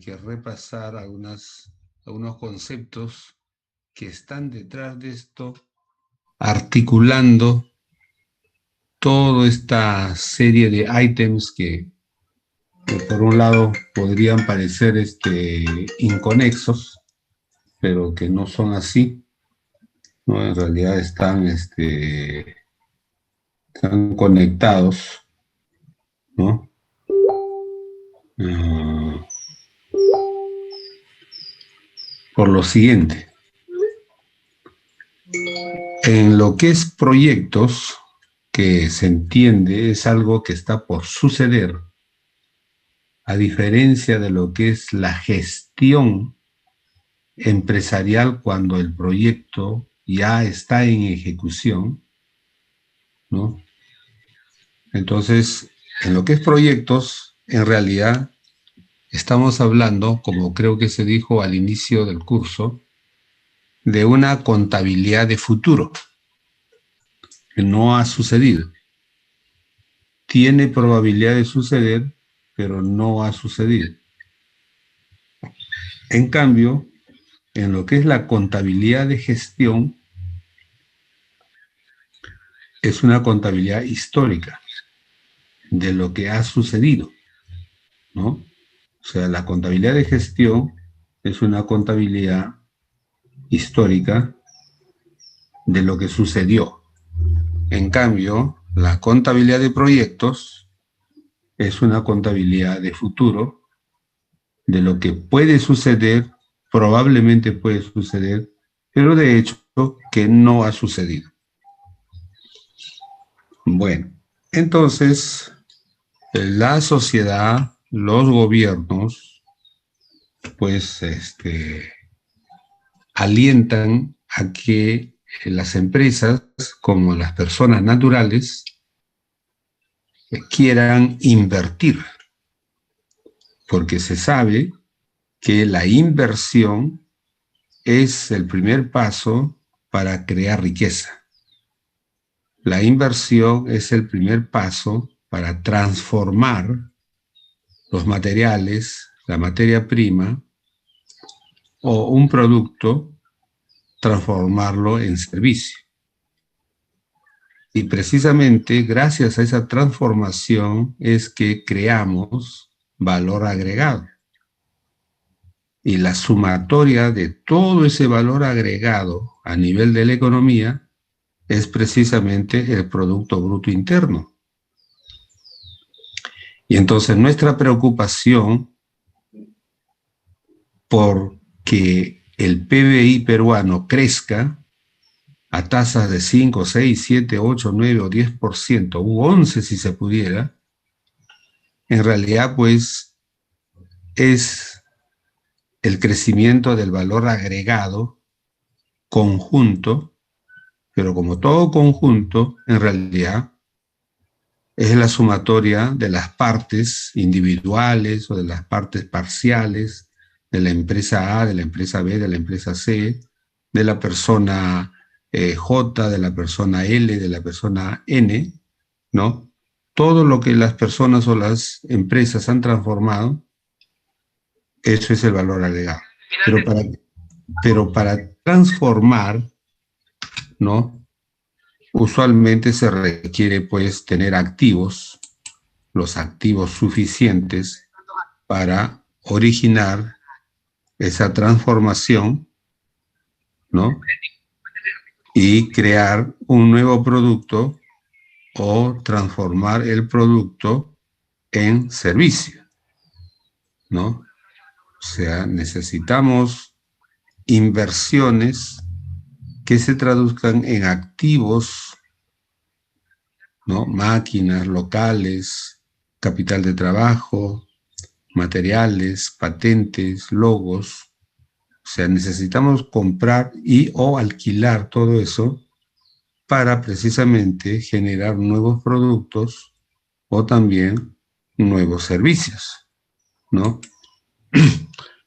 que repasar algunos conceptos que están detrás de esto, articulando toda esta serie de ítems que por un lado podrían parecer inconexos, pero que no son así, ¿no? En realidad están conectados, ¿no? Por lo siguiente, en lo que es proyectos, que se entiende es algo que está por suceder, a diferencia de lo que es la gestión empresarial cuando el proyecto ya está en ejecución, ¿no? Entonces, en lo que es proyectos, en realidad estamos hablando, como creo que se dijo al inicio del curso, de una contabilidad de futuro, que no ha sucedido. Tiene probabilidad de suceder, pero no ha sucedido. En cambio, en lo que es la contabilidad de gestión, es una contabilidad histórica de lo que ha sucedido, ¿no? O sea, la contabilidad de gestión es una contabilidad histórica de lo que sucedió. En cambio, la contabilidad de proyectos es una contabilidad de futuro, de lo que puede suceder, probablemente puede suceder, pero de hecho que no ha sucedido. Bueno, entonces la sociedad, los gobiernos, pues alientan a que las empresas, como las personas naturales, quieran invertir, porque se sabe que la inversión es el primer paso para crear riqueza. La inversión es el primer paso para transformar los materiales, la materia prima o un producto, transformarlo en servicio. Y precisamente gracias a esa transformación es que creamos valor agregado. Y la sumatoria de todo ese valor agregado a nivel de la economía es precisamente el Producto Bruto Interno. Y entonces nuestra preocupación por que el PBI peruano crezca a tasas de 5, 6, 7, 8, 9 o 10%, u 11 si se pudiera, en realidad pues es el crecimiento del valor agregado conjunto, pero como todo conjunto, en realidad es la sumatoria de las partes individuales o de las partes parciales de la empresa A, de la empresa B, de la empresa C, de la persona J, de la persona L, de la persona N, ¿no? Todo lo que las personas o las empresas han transformado, eso es el valor agregado. Pero para transformar, ¿no? Usualmente se requiere, pues, tener activos, los activos suficientes para originar esa transformación, ¿no? Y crear un nuevo producto o transformar el producto en servicio, ¿no? O sea, necesitamos inversiones que se traduzcan en activos, ¿no? Máquinas, locales, capital de trabajo, materiales, patentes, logos. O sea, necesitamos comprar y o alquilar todo eso para precisamente generar nuevos productos o también nuevos servicios, ¿no?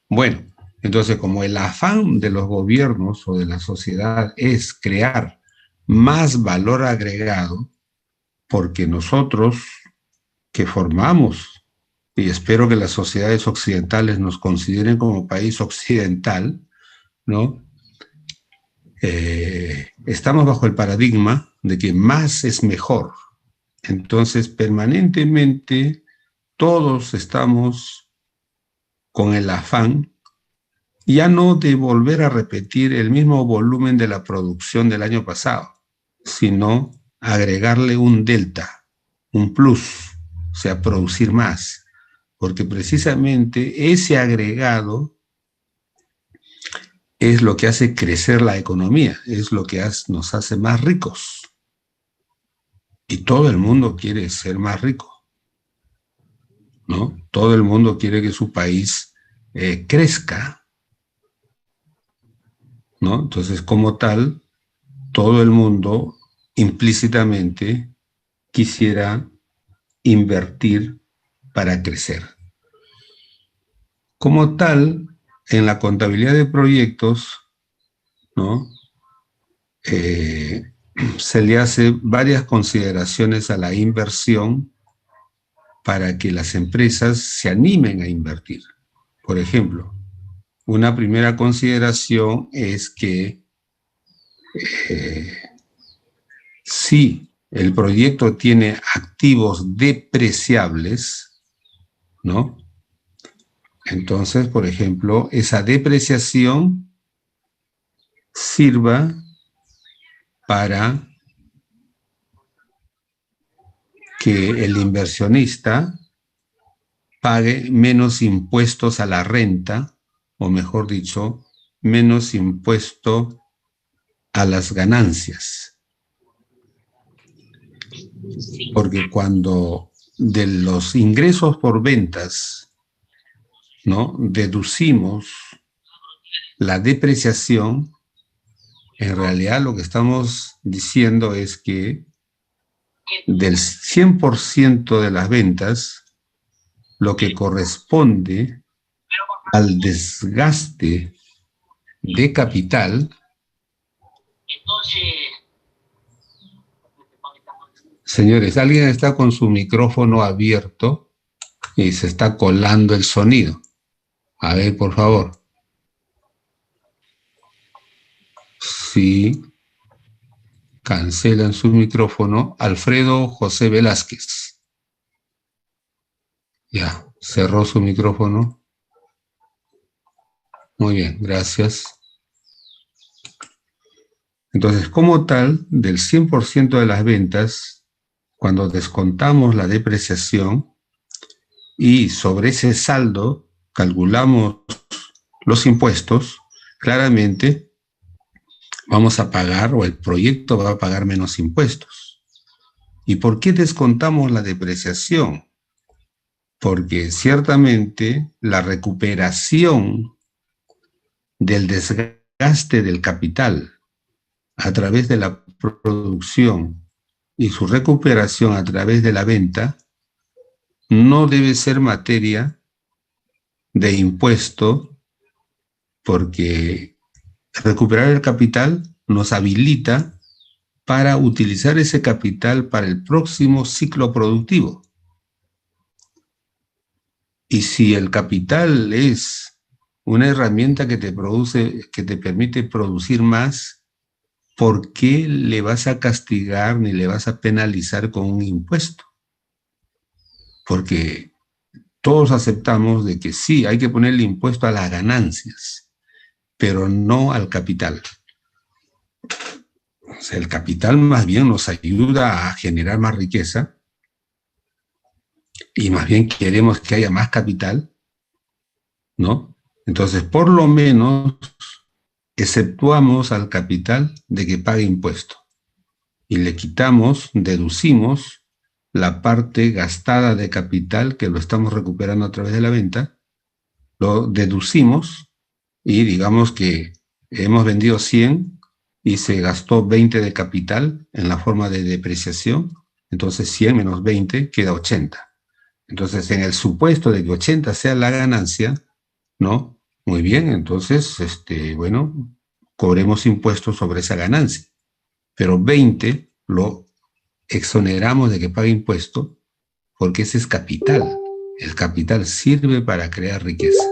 Bueno, entonces como el afán de los gobiernos o de la sociedad es crear más valor agregado, porque nosotros que formamos y espero que las sociedades occidentales nos consideren como país occidental, ¿no? Estamos bajo el paradigma de que más es mejor. Entonces, permanentemente, todos estamos con el afán ya no de volver a repetir el mismo volumen de la producción del año pasado, sino agregarle un delta, un plus, o sea, producir más, porque precisamente ese agregado es lo que hace crecer la economía, es lo que nos hace más ricos. Y todo el mundo quiere ser más rico, ¿no? Todo el mundo quiere que su país crezca, ¿no? Entonces, como tal, todo el mundo implícitamente quisiera invertir para crecer. Como tal, en la contabilidad de proyectos, ¿no? Se le hace varias consideraciones a la inversión para que las empresas se animen a invertir. Por ejemplo, una primera consideración es que si el proyecto tiene activos depreciables, ¿no? Entonces, por ejemplo, esa depreciación sirva para que el inversionista pague menos impuestos a la renta, o mejor dicho, menos impuesto a las ganancias. Porque cuando de los ingresos por ventas, ¿no?, deducimos la depreciación, en realidad lo que estamos diciendo es que del 100% de las ventas, lo que corresponde al desgaste de capital, señores, alguien está con su micrófono abierto y se está colando el sonido. A ver, por favor. Sí, cancelan su micrófono. Alfredo José Velázquez. Ya, cerró su micrófono. Muy bien, gracias. Entonces, como tal, del 100% de las ventas, cuando descontamos la depreciación y sobre ese saldo calculamos los impuestos, claramente vamos a pagar, o el proyecto va a pagar menos impuestos. ¿Y por qué descontamos la depreciación? Porque ciertamente la recuperación del desgaste del capital a través de la producción y su recuperación a través de la venta no debe ser materia de impuesto, porque recuperar el capital nos habilita para utilizar ese capital para el próximo ciclo productivo. Y si el capital es una herramienta que te produce, que te permite producir más, ¿por qué le vas a castigar ni le vas a penalizar con un impuesto? Porque todos aceptamos de que sí, hay que ponerle impuesto a las ganancias, pero no al capital. O sea, el capital más bien nos ayuda a generar más riqueza, y más bien queremos que haya más capital, ¿no? Entonces, por lo menos, exceptuamos al capital de que pague impuesto y le quitamos, deducimos la parte gastada de capital que lo estamos recuperando a través de la venta, lo deducimos y digamos que hemos vendido 100 y se gastó 20 de capital en la forma de depreciación, entonces 100 menos 20 queda 80. Entonces, en el supuesto de que 80 sea la ganancia, ¿no? Muy bien, entonces, bueno, cobremos impuestos sobre esa ganancia. Pero 20 lo exoneramos de que pague impuesto porque ese es capital. el capital sirve para crear riqueza,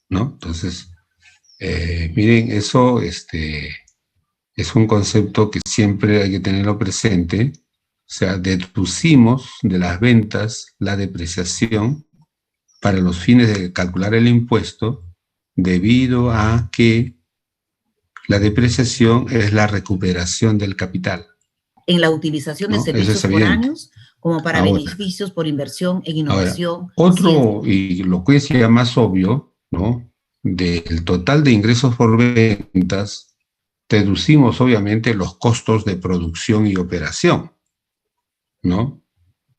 ¿no? Entonces, miren, eso es un concepto que siempre hay que tenerlo presente. O sea, deducimos de las ventas la depreciación para los fines de calcular el impuesto, debido a que la depreciación es la recuperación del capital, en la utilización de ¿no? Eso es servicios evidente. foráneos como para Ahora, beneficios por inversión en ahora, innovación, ciencia. otro, y lo que es ya más obvio, ¿no? Del total de ingresos por ventas, deducimos obviamente los costos de producción y operación, ¿no?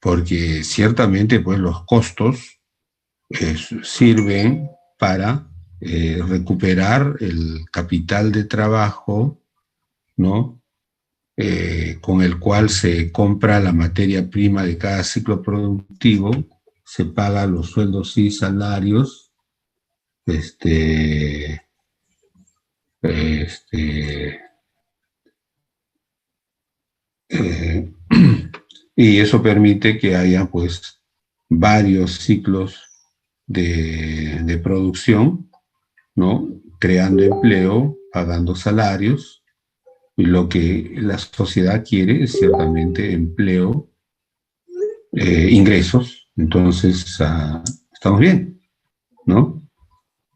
Porque ciertamente, pues, los costos sirven para recuperar el capital de trabajo, ¿no? Con el cual se compra la materia prima de cada ciclo productivo, se paga los sueldos y salarios, este, este, eh, y eso permite que haya, pues, varios ciclos de producción, ¿no? Creando empleo, pagando salarios, y lo que la sociedad quiere es ciertamente empleo, ingresos. Entonces, estamos bien, ¿no?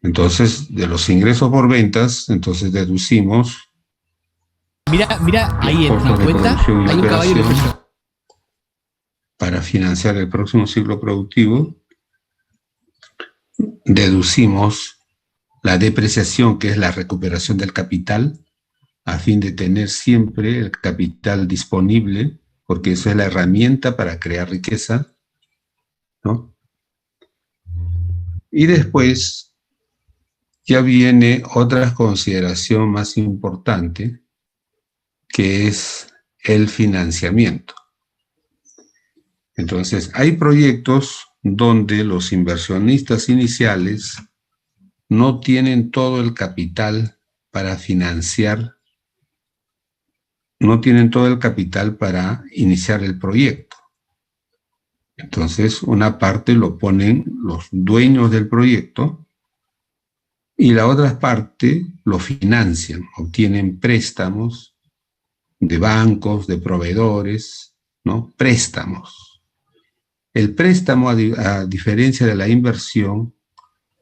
Entonces, de los ingresos por ventas, entonces deducimos Mira, mira, los ahí en costos la de cuenta producción y hay un caballo operación impresionante. para financiar el próximo ciclo productivo. Deducimos la depreciación, que es la recuperación del capital, a fin de tener siempre el capital disponible, porque eso es la herramienta para crear riqueza, ¿no? Y después ya viene otra consideración más importante, que es el financiamiento. Entonces, hay proyectos donde los inversionistas iniciales no tienen todo el capital para financiar, no tienen todo el capital para iniciar el proyecto. Entonces, una parte lo ponen los dueños del proyecto y la otra parte lo financian, obtienen préstamos de bancos, de proveedores, ¿no? Préstamos. El préstamo, a diferencia de la inversión,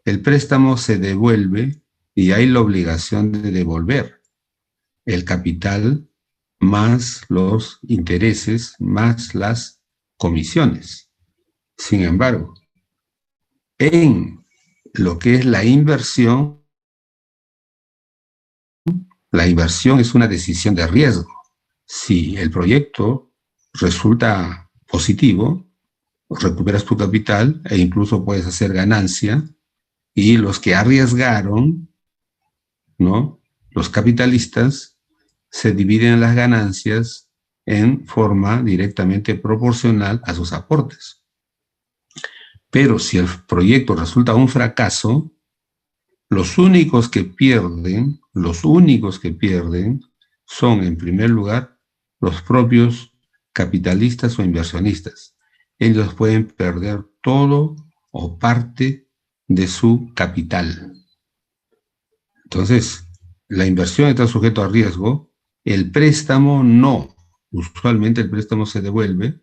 el préstamo se devuelve y hay la obligación de devolver el capital más los intereses, más las comisiones. Sin embargo, en lo que es la inversión es una decisión de riesgo. Si el proyecto resulta positivo, recuperas tu capital e incluso puedes hacer ganancia, y los que arriesgaron, ¿no? Los capitalistas se dividen las ganancias en forma directamente proporcional a sus aportes. Pero si el proyecto resulta un fracaso, los únicos que pierden son, en primer lugar, los propios capitalistas o inversionistas. Ellos pueden perder todo o parte de su capital. Entonces, la inversión está sujeta a riesgo, el préstamo no. Usualmente el préstamo se devuelve,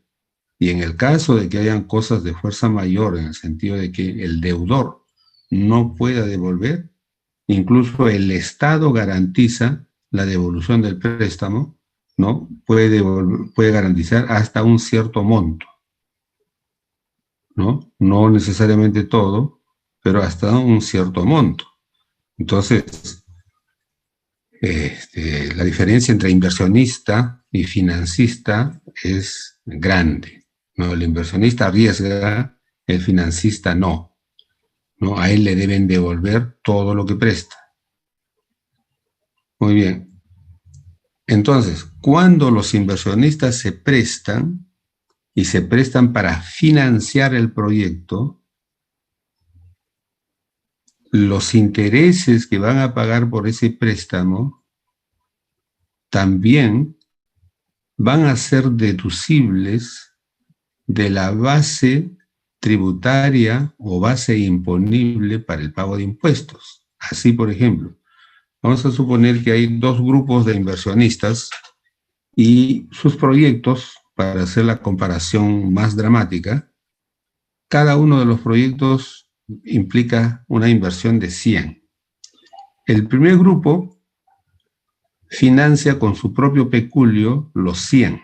y en el caso de que hayan cosas de fuerza mayor, en el sentido de que el deudor no pueda devolver, incluso el Estado garantiza la devolución del préstamo, ¿no? Puede garantizar hasta un cierto monto, ¿no? No necesariamente todo, pero hasta un cierto monto. Entonces, la diferencia entre inversionista y financista es grande, ¿no? El inversionista arriesga, el financista no, ¿no? A él le deben devolver todo lo que presta. Muy bien. Entonces, cuando los inversionistas se prestan y se prestan para financiar el proyecto, los intereses que van a pagar por ese préstamo también van a ser deducibles de la base tributaria o base imponible para el pago de impuestos. Así, por ejemplo, vamos a suponer que hay dos grupos de inversionistas y sus proyectos, para hacer la comparación más dramática, cada uno de los proyectos implica una inversión de 100. El primer grupo financia con su propio peculio los 100.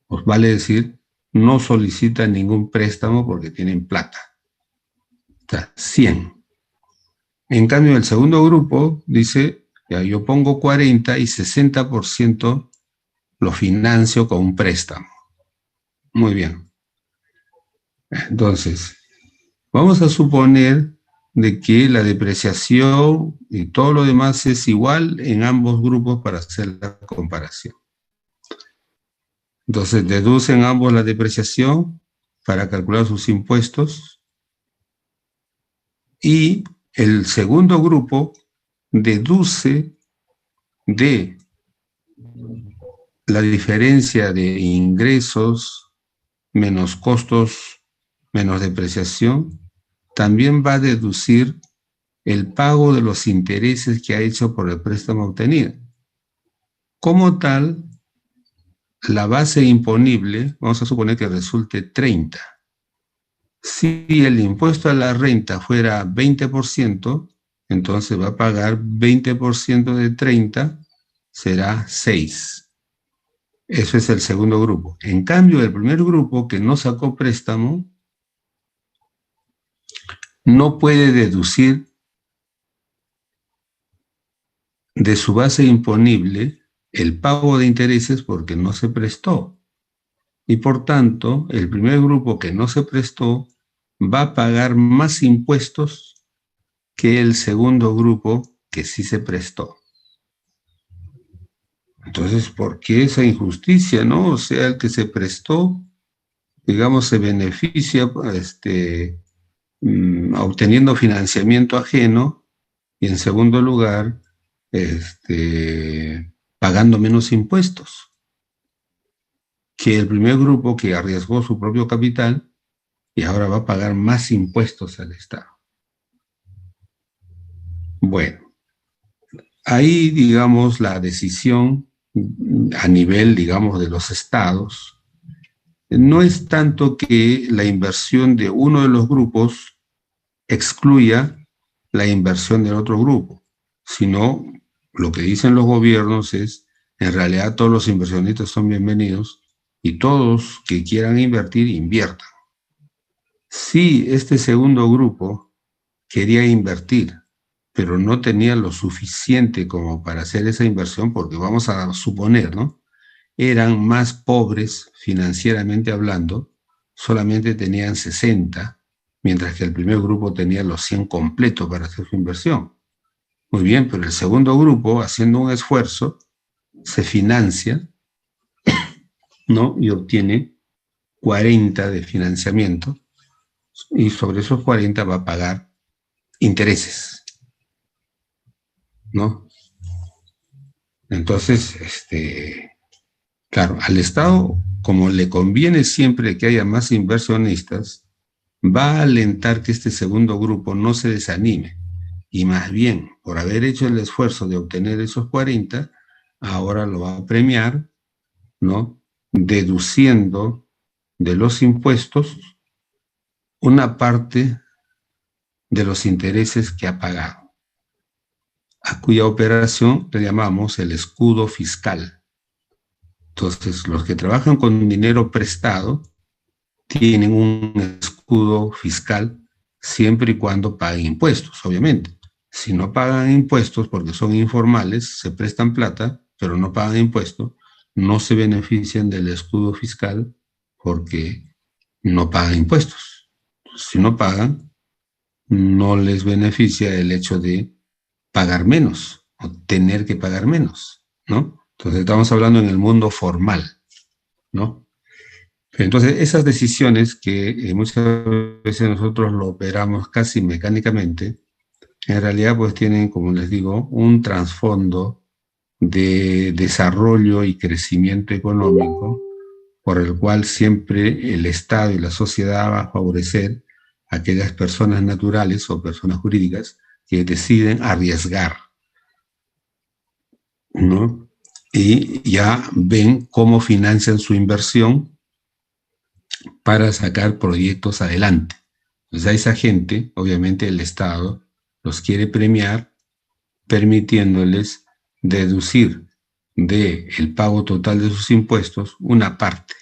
Pues vale decir, no solicita ningún préstamo porque tienen plata. O sea, 100. En cambio, el segundo grupo dice, ya, yo pongo 40 y 60% lo financio con un préstamo. Muy bien. Entonces, vamos a suponer de que la depreciación y todo lo demás es igual en ambos grupos para hacer la comparación. Entonces, deducen ambos la depreciación para calcular sus impuestos y el segundo grupo deduce de la diferencia de ingresos menos costos menos depreciación, también va a deducir el pago de los intereses que ha hecho por el préstamo obtenido. Como tal, la base imponible, vamos a suponer que resulte 30. Si el impuesto a la renta fuera 20%, entonces va a pagar 20% de 30, será 6. Eso es el segundo grupo. En cambio, el primer grupo que no sacó préstamo, no puede deducir de su base imponible el pago de intereses porque no se prestó. Y por tanto, el primer grupo que no se prestó va a pagar más impuestos que el segundo grupo que sí se prestó. Entonces, ¿por qué esa injusticia, no? O sea, el que se prestó, digamos, se beneficia obteniendo financiamiento ajeno y en segundo lugar, pagando menos impuestos que el primer grupo que arriesgó su propio capital y ahora va a pagar más impuestos al Estado. Bueno, ahí, digamos, la decisión a nivel, digamos, de los estados no es tanto que la inversión de uno de los grupos excluya la inversión del otro grupo, sino lo que dicen los gobiernos es, en realidad todos los inversionistas son bienvenidos y todos que quieran invertir, inviertan. Si este segundo grupo quería invertir, pero no tenía lo suficiente como para hacer esa inversión, porque vamos a suponer, ¿no? Eran más pobres financieramente hablando, solamente tenían 60, mientras que el primer grupo tenía los 100 completos para hacer su inversión. Muy bien, pero el segundo grupo, haciendo un esfuerzo, se financia, ¿no? Y obtiene 40 de financiamiento, y sobre esos 40 va a pagar intereses, ¿no? Entonces, claro, al Estado, como le conviene siempre que haya más inversionistas, va a alentar que este segundo grupo no se desanime. Y más bien, por haber hecho el esfuerzo de obtener esos 40, ahora lo va a premiar, ¿no? Deduciendo de los impuestos una parte de los intereses que ha pagado, a cuya operación le llamamos el escudo fiscal. Entonces, los que trabajan con dinero prestado tienen un escudo fiscal siempre y cuando paguen impuestos, obviamente. Si no pagan impuestos porque son informales, se prestan plata, pero no pagan impuestos, no se benefician del escudo fiscal porque no pagan impuestos. Si no pagan, no les beneficia el hecho de pagar menos o tener que pagar menos, ¿no? Entonces estamos hablando en el mundo formal, ¿no? Entonces esas decisiones que muchas veces nosotros lo operamos casi mecánicamente, en realidad pues tienen, como les digo, un trasfondo de desarrollo y crecimiento económico, por el cual siempre el Estado y la sociedad va a favorecer a aquellas personas naturales o personas jurídicas que deciden arriesgar, ¿no? Y ya ven cómo financian su inversión para sacar proyectos adelante. Entonces a esa gente, obviamente el Estado los quiere premiar permitiéndoles deducir del pago total de sus impuestos una parte,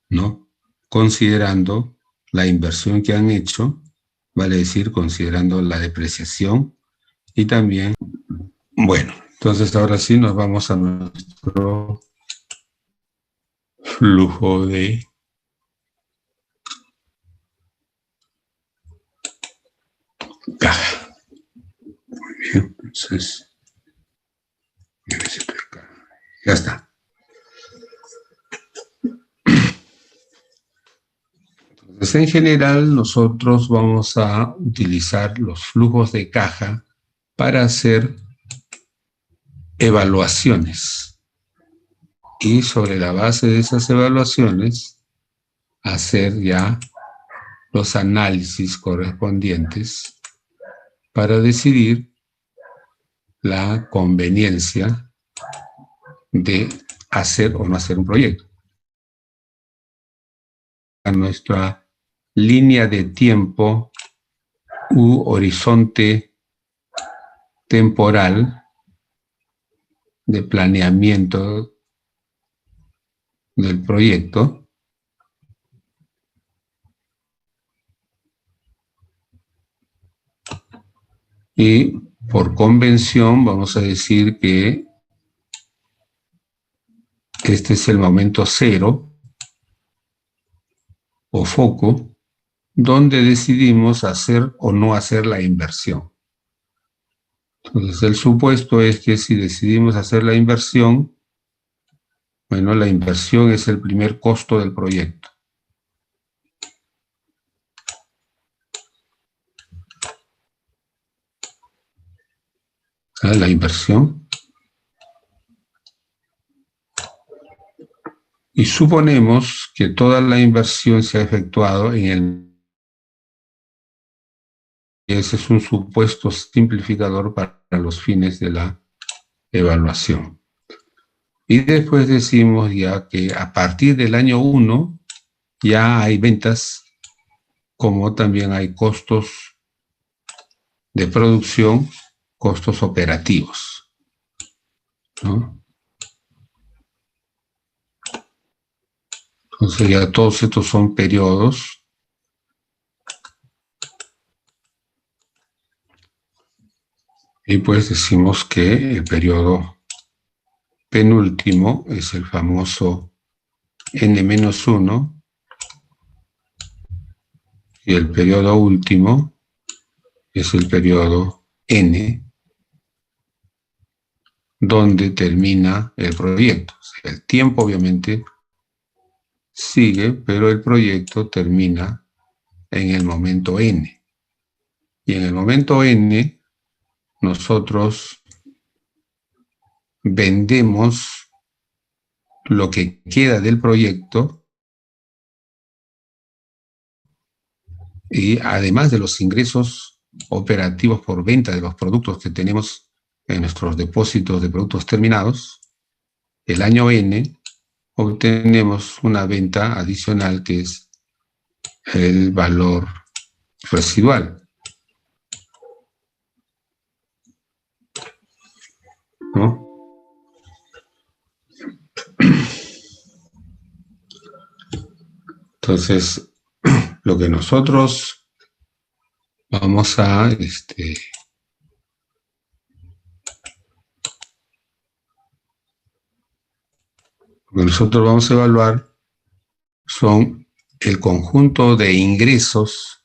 ¿no? Considerando la inversión que han hecho, vale decir, considerando la depreciación y también, bueno, entonces ahora sí nos vamos a nuestro flujo de caja. Muy bien, entonces, ya está. Entonces, en general, nosotros vamos a utilizar los flujos de caja para hacer evaluaciones. Y sobre la base de esas evaluaciones, hacer ya los análisis correspondientes para decidir la conveniencia de hacer o no hacer un proyecto. A nuestra línea de tiempo u horizonte temporal de planeamiento del proyecto, y por convención vamos a decir que este es el momento cero o foco donde decidimos hacer o no hacer la inversión. Entonces el supuesto es que si decidimos hacer la inversión, bueno, la inversión es el primer costo del proyecto. La inversión. Y suponemos que toda la inversión se ha efectuado en el... Ese es un supuesto simplificador para los fines de la evaluación. Y después decimos ya que a partir del año 1 ya hay ventas, como también hay costos de producción, costos operativos, ¿no? Entonces ya todos estos son periodos y pues decimos que el periodo penúltimo es el famoso N-1 y el periodo último es el periodo N, donde termina el proyecto. O sea, el tiempo obviamente sigue, pero el proyecto termina en el momento N. Y en el momento N, nosotros vendemos lo que queda del proyecto y además de los ingresos operativos por venta de los productos que tenemos en nuestros depósitos de productos terminados, el año N obtenemos una venta adicional que es el valor residual, ¿no? Entonces, lo que nosotros vamos a lo que nosotros vamos a evaluar son el conjunto de ingresos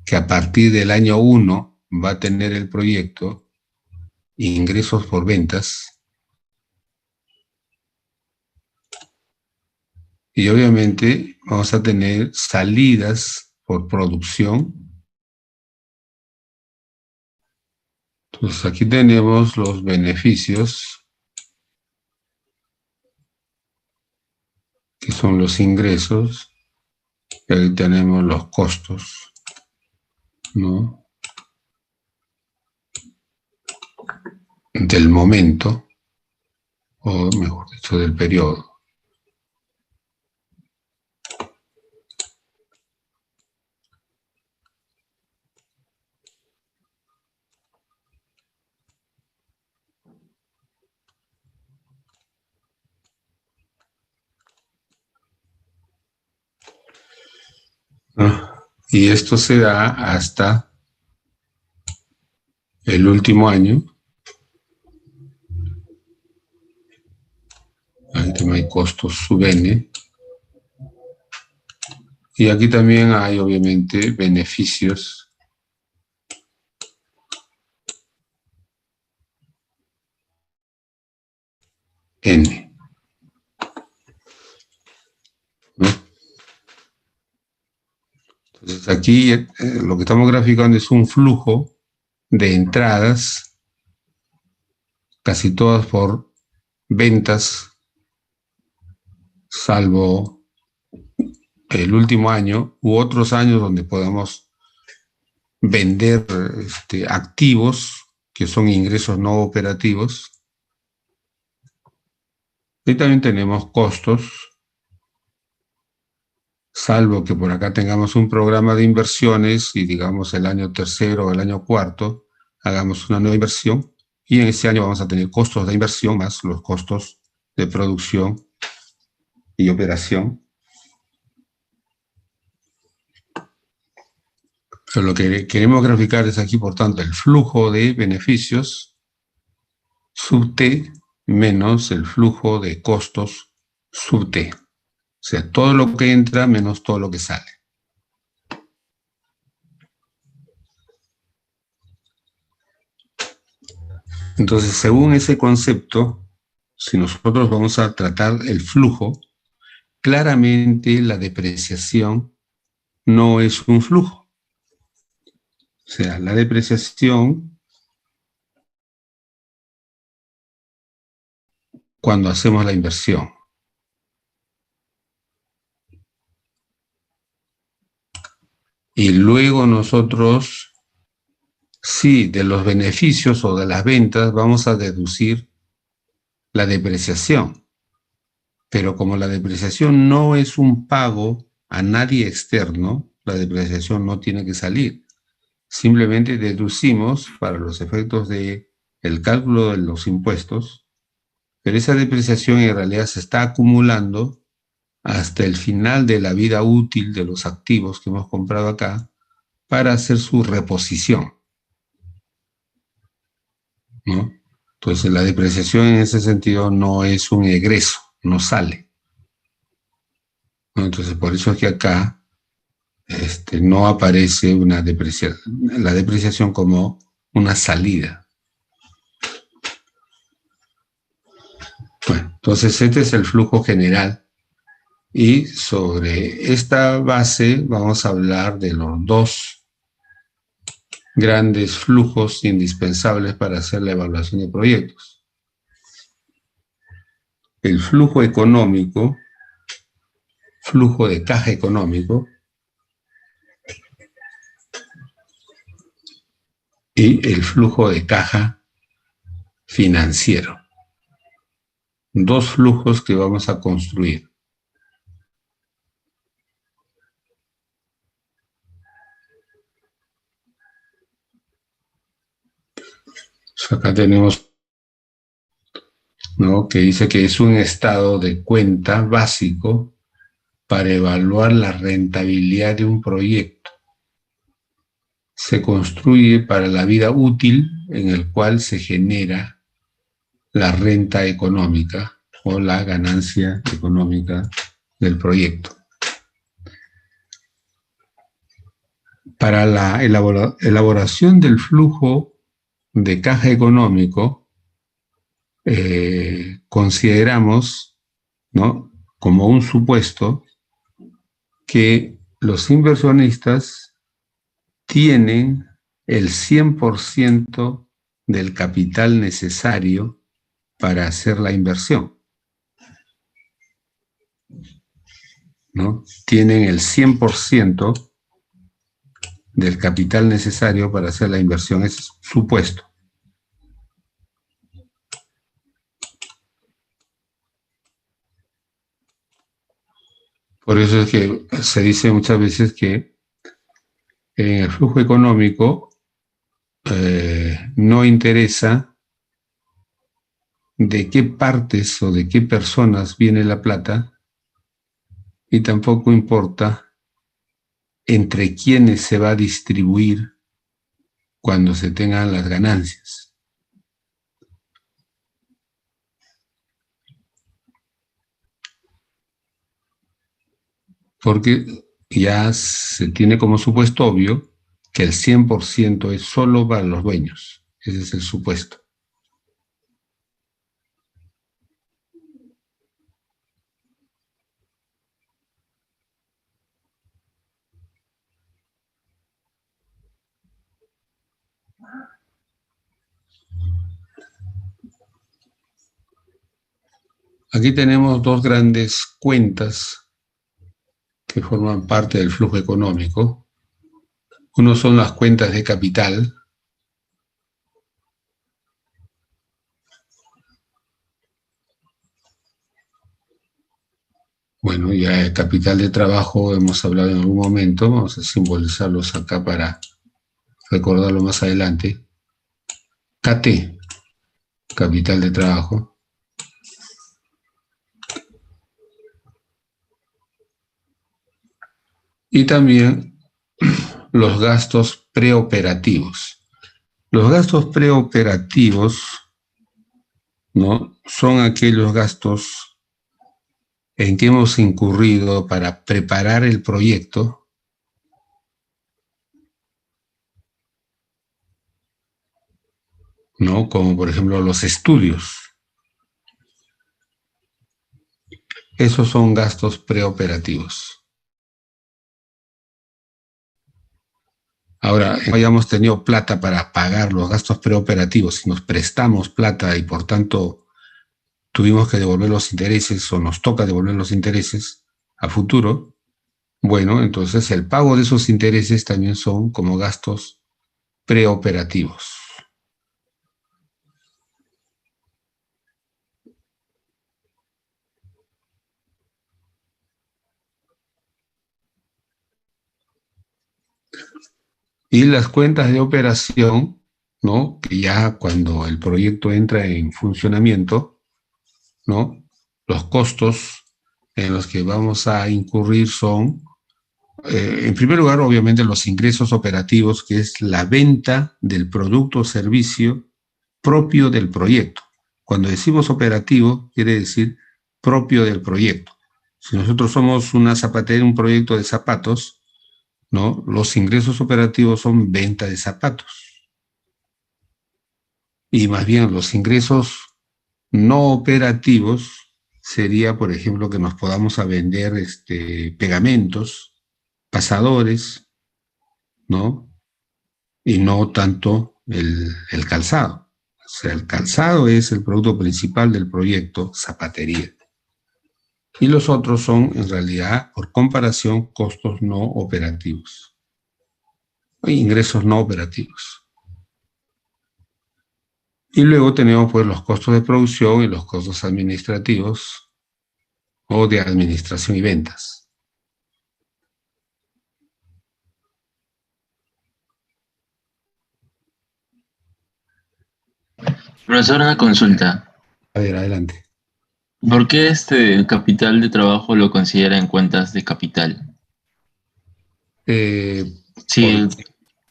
que a partir del año 1 va a tener el proyecto, ingresos por ventas, y obviamente vamos a tener salidas por producción. Entonces aquí tenemos los beneficios que son los ingresos, y ahí tenemos los costos, ¿no? Del momento, o mejor dicho, del periodo. ¿No? Y esto se da hasta el último año. Aquí también hay costos sub N. Y aquí también hay, obviamente, beneficios N, ¿no? Entonces aquí lo que estamos graficando es un flujo de entradas, casi todas por ventas, salvo el último año u otros años donde podamos vender activos que son ingresos no operativos. Y también tenemos costos, salvo que por acá tengamos un programa de inversiones y digamos el año tercero o el año cuarto hagamos una nueva inversión y en ese año vamos a tener costos de inversión más los costos de producción y operación. Pero lo que queremos graficar es aquí, por tanto, el flujo de beneficios sub T menos el flujo de costos sub T. O sea, todo lo que entra menos todo lo que sale. Entonces, según ese concepto, si nosotros vamos a tratar el flujo, claramente la depreciación no es un flujo. O sea, la depreciación, cuando hacemos la inversión. Y luego nosotros, sí, de los beneficios o de las ventas vamos a deducir la depreciación. Pero como la depreciación no es un pago a nadie externo, la depreciación no tiene que salir. Simplemente deducimos para los efectos del cálculo de los impuestos, pero esa depreciación en realidad se está acumulando hasta el final de la vida útil de los activos que hemos comprado acá para hacer su reposición, ¿no? Entonces la depreciación en ese sentido no es un egreso, no sale, ¿no? Entonces por eso es que acá no aparece la depreciación como una salida. Bueno, entonces este es el flujo general y sobre esta base vamos a hablar de los dos grandes flujos indispensables para hacer la evaluación de proyectos. El flujo económico, flujo de caja económico, y el flujo de caja financiero. Dos flujos que vamos a construir. Acá tenemos, ¿no?, que dice que es un estado de cuenta básico para evaluar la rentabilidad de un proyecto. Se construye para la vida útil en el cual se genera la renta económica o la ganancia económica del proyecto. Para la elaboración del flujo de caja económico, consideramos, ¿no?, como un supuesto que los inversionistas tienen el 100% del capital necesario para hacer la inversión. ¿no? Tienen el 100% del capital necesario para hacer la inversión, es supuesto. Por eso es que se dice muchas veces que en el flujo económico no interesa de qué partes o de qué personas viene la plata, y tampoco importa entre quiénes se va a distribuir cuando se tengan las ganancias. Porque ya se tiene como supuesto obvio que el 100% es solo para los dueños. Ese es el supuesto. Aquí tenemos dos grandes cuentas que forman parte del flujo económico. Uno son las cuentas de capital. Bueno, ya el capital de trabajo hemos hablado en algún momento, vamos a simbolizarlos acá para recordarlo más adelante. KT, capital de trabajo. Y también los gastos preoperativos. Los gastos preoperativos, ¿no?, son aquellos gastos en que hemos incurrido para preparar el proyecto, ¿no?, como por ejemplo los estudios. Esos son gastos preoperativos. Ahora, no hayamos tenido plata para pagar los gastos preoperativos, si nos prestamos plata y por tanto tuvimos que devolver los intereses o nos toca devolver los intereses a futuro, bueno, entonces el pago de esos intereses también son como gastos preoperativos. Y las cuentas de operación, ¿no?, que ya cuando el proyecto entra en funcionamiento, ¿no?, los costos en los que vamos a incurrir son, en primer lugar, obviamente, los ingresos operativos, que es la venta del producto o servicio propio del proyecto. Cuando decimos operativo, quiere decir propio del proyecto. Si nosotros somos una zapatería, un proyecto de zapatos, ¿no?, los ingresos operativos son venta de zapatos. Y más bien los ingresos no operativos sería, por ejemplo, que nos podamos a vender pegamentos, pasadores, ¿no?, y no tanto el calzado. O sea, el calzado es el producto principal del proyecto zapatería. Y los otros son, en realidad, por comparación, costos no operativos. Ingresos no operativos. Y luego tenemos pues los costos de producción y los costos administrativos o de administración y ventas. Profesor, una consulta. A ver, adelante. ¿Por qué este capital de trabajo lo considera en cuentas de capital? Eh, Si,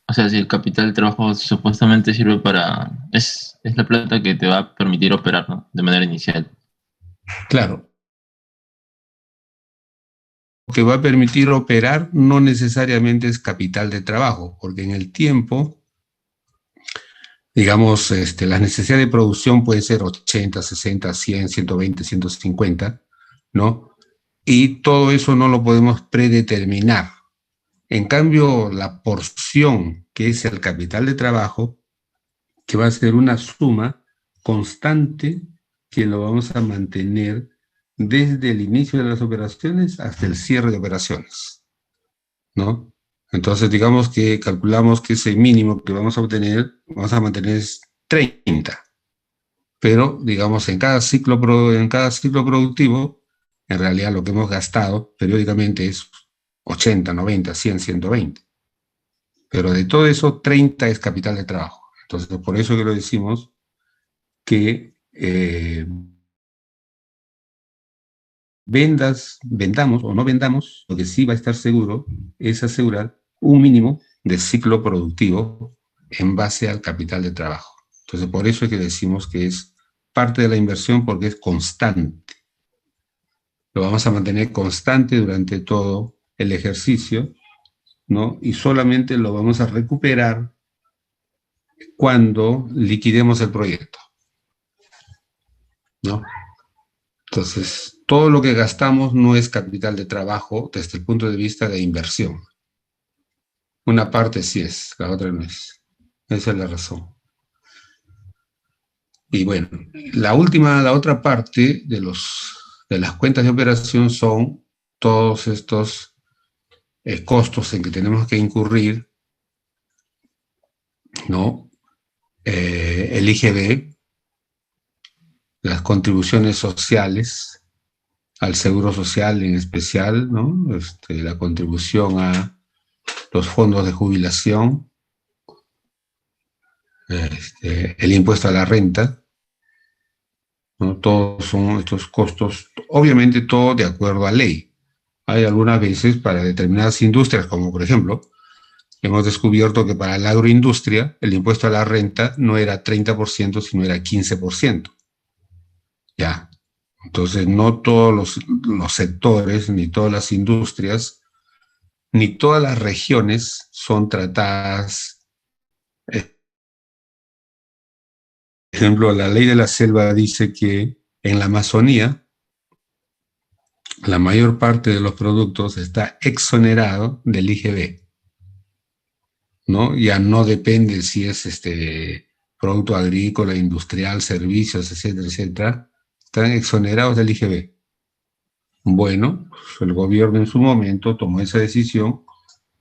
o sea, si el capital de trabajo supuestamente sirve para... Es la plata que te va a permitir operar, ¿no?, de manera inicial. claro, lo que va a permitir operar no necesariamente es capital de trabajo, porque en el tiempo, digamos, las necesidades de producción pueden ser 80, 60, 100, 120, 150, ¿no? Y todo eso no lo podemos predeterminar. En cambio, la porción que es el capital de trabajo, que va a ser una suma constante que lo vamos a mantener desde el inicio de las operaciones hasta el cierre de operaciones, ¿no? Entonces, digamos que calculamos que ese mínimo que vamos a obtener, vamos a mantener es 30, pero digamos en cada ciclo productivo, en realidad lo que hemos gastado periódicamente es 80, 90, 100, 120. Pero de todo eso, 30 es capital de trabajo. Entonces, por eso que lo decimos que vendamos o no vendamos, lo que sí va a estar seguro es asegurar un mínimo de ciclo productivo en base al capital de trabajo. Entonces, por eso es que decimos que es parte de la inversión porque es constante. Lo vamos a mantener constante durante todo el ejercicio, ¿no? Y solamente lo vamos a recuperar cuando liquidemos el proyecto, ¿no? Entonces, todo lo que gastamos no es capital de trabajo desde el punto de vista de inversión. Una parte sí es, la otra no es. Esa es la razón. Y bueno, la otra parte de las cuentas de operación son todos estos costos en que tenemos que incurrir, ¿no? El IGB, las contribuciones sociales, al seguro social en especial, ¿no? La contribución a los fondos de jubilación, el impuesto a la renta, ¿no? Todos son estos costos, obviamente todo de acuerdo a ley. Hay algunas veces para determinadas industrias, como por ejemplo, hemos descubierto que para la agroindustria el impuesto a la renta no era 30%, sino era 15%. Ya. Entonces, no todos los sectores, ni todas las industrias, ni todas las regiones son tratadas. Por ejemplo, la ley de la selva dice que en la Amazonía la mayor parte de los productos está exonerado del IGB, ¿no? Ya no depende si es producto agrícola, industrial, servicios, etcétera, etcétera, están exonerados del IGB. Bueno, pues el gobierno en su momento tomó esa decisión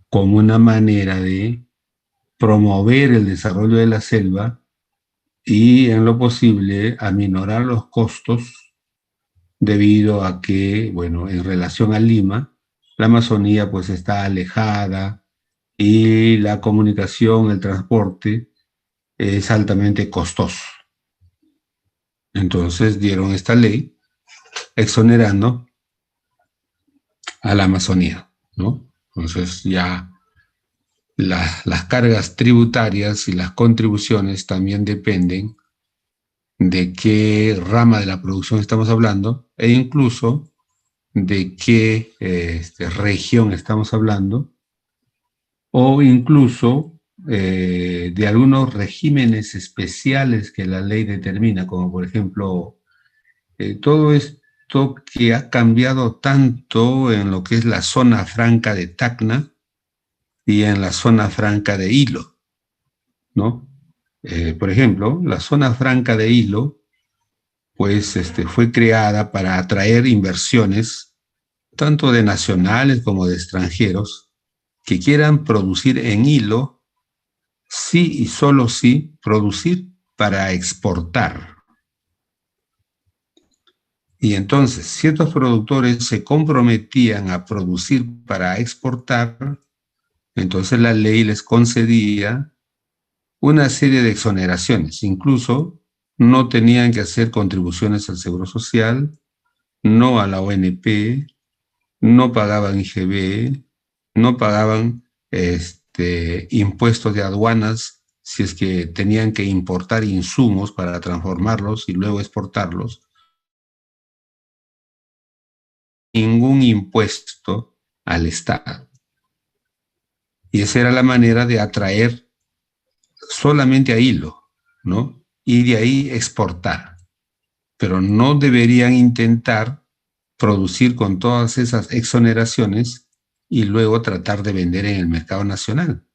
como una manera de promover el desarrollo de la selva y en lo posible aminorar los costos debido a que, bueno, en relación a Lima, la Amazonía pues está alejada y la comunicación, el transporte es altamente costoso. Entonces dieron esta ley exonerando a la Amazonía, ¿no? Entonces ya las cargas tributarias y las contribuciones también dependen de qué rama de la producción estamos hablando e incluso de qué región estamos hablando o incluso de algunos regímenes especiales que la ley determina, como por ejemplo todo esto que ha cambiado tanto en lo que es la zona franca de Tacna y en la zona franca de Hilo, ¿no? Por ejemplo, la zona franca de Hilo, pues fue creada para atraer inversiones, tanto de nacionales como de extranjeros, que quieran producir en Hilo, sí y solo sí, producir para exportar. Y entonces, ciertos productores se comprometían a producir para exportar, entonces la ley les concedía una serie de exoneraciones, incluso no tenían que hacer contribuciones al Seguro Social, no a la ONP, no pagaban IGB, no pagaban impuestos de aduanas si es que tenían que importar insumos para transformarlos y luego exportarlos. Ningún impuesto al Estado. Y esa era la manera de atraer solamente a Hilo, ¿no? Y de ahí exportar. Pero no deberían intentar producir con todas esas exoneraciones y luego tratar de vender en el mercado nacional,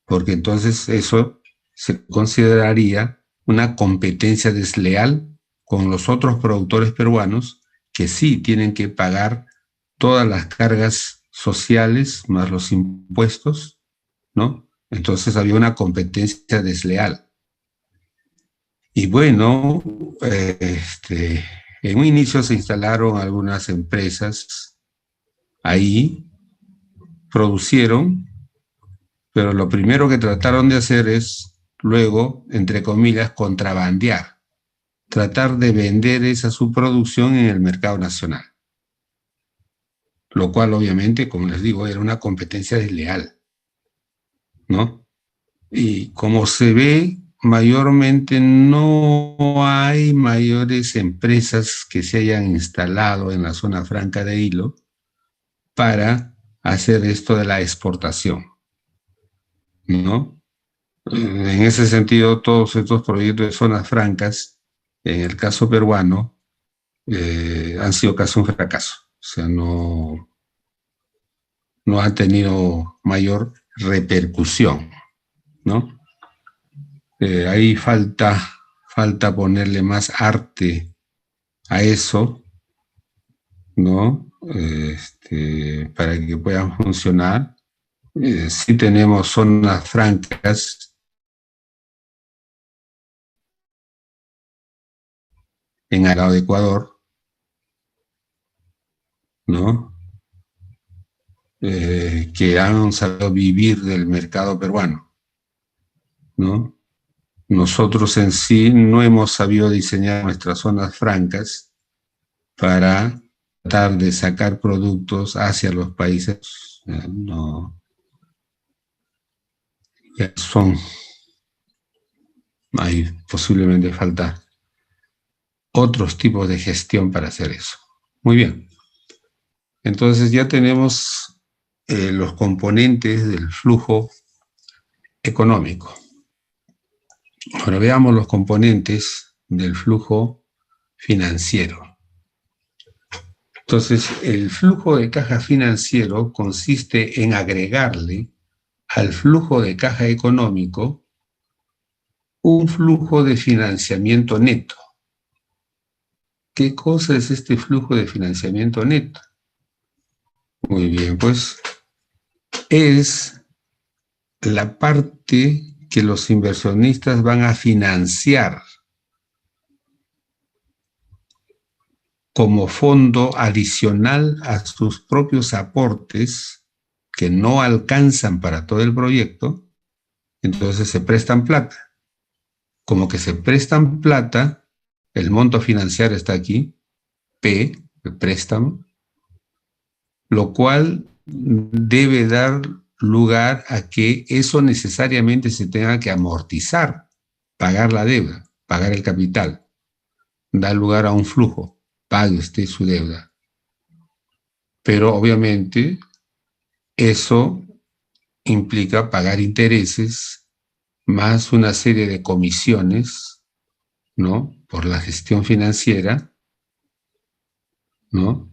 porque entonces eso se consideraría una competencia desleal con los otros productores peruanos que sí tienen que pagar todas las cargas sociales más los impuestos, ¿no? Entonces había una competencia desleal. Y bueno, en un inicio se instalaron algunas empresas ahí, producieron, pero lo primero que trataron de hacer es luego, entre comillas, contrabandear, tratar de vender esa subproducción en el mercado nacional, lo cual obviamente, como les digo, era una competencia desleal, ¿no? Y como se ve, mayormente no hay mayores empresas que se hayan instalado en la zona franca de Hilo para hacer esto de la exportación, ¿no? En ese sentido, todos estos proyectos de zonas francas, en el caso peruano, han sido casi un fracaso. O sea, no han tenido mayor repercusión, ¿no? Ahí falta ponerle más arte a eso, ¿no? Para que puedan funcionar. Sí tenemos zonas francas en el lado de Ecuador, ¿no? Que han sabido vivir del mercado peruano, ¿no? Nosotros en sí no hemos sabido diseñar nuestras zonas francas para tratar de sacar productos hacia los países, no, ya son, hay posiblemente falta otros tipos de gestión para hacer eso. Muy bien. Entonces ya tenemos los componentes del flujo económico. Ahora veamos los componentes del flujo financiero. Entonces, el flujo de caja financiero consiste en agregarle al flujo de caja económico un flujo de financiamiento neto. ¿Qué cosa es este flujo de financiamiento neto? Muy bien, pues es la parte que los inversionistas van a financiar como fondo adicional a sus propios aportes que no alcanzan para todo el proyecto, entonces se prestan plata. Como que se prestan plata, el monto a financiar está aquí, P, el préstamo, lo cual debe dar lugar a que eso necesariamente se tenga que amortizar, pagar la deuda, pagar el capital, da lugar a un flujo, pague usted su deuda. Pero obviamente eso implica pagar intereses más una serie de comisiones, ¿no? Por la gestión financiera, ¿no?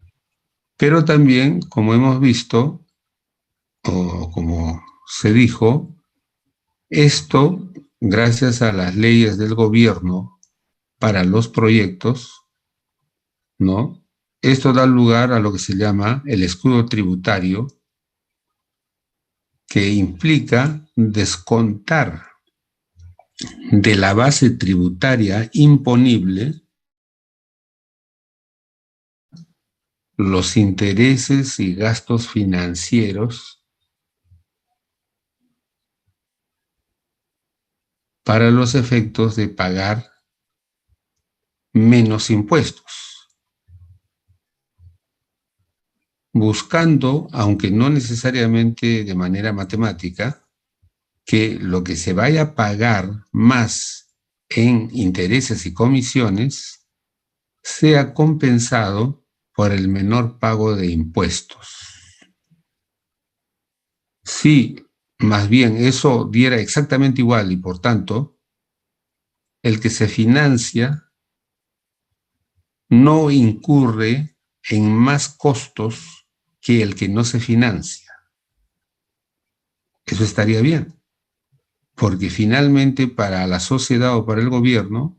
Pero también, como hemos visto, o como se dijo, esto, gracias a las leyes del gobierno para los proyectos, ¿no? Esto da lugar a lo que se llama el escudo tributario, que implica descontar de la base tributaria imponible los intereses y gastos financieros para los efectos de pagar menos impuestos, buscando, aunque no necesariamente de manera matemática, que lo que se vaya a pagar más en intereses y comisiones sea compensado por el menor pago de impuestos. Si más bien eso diera exactamente igual y por tanto el que se financia no incurre en más costos que el que no se financia. Eso estaría bien, porque finalmente para la sociedad o para el gobierno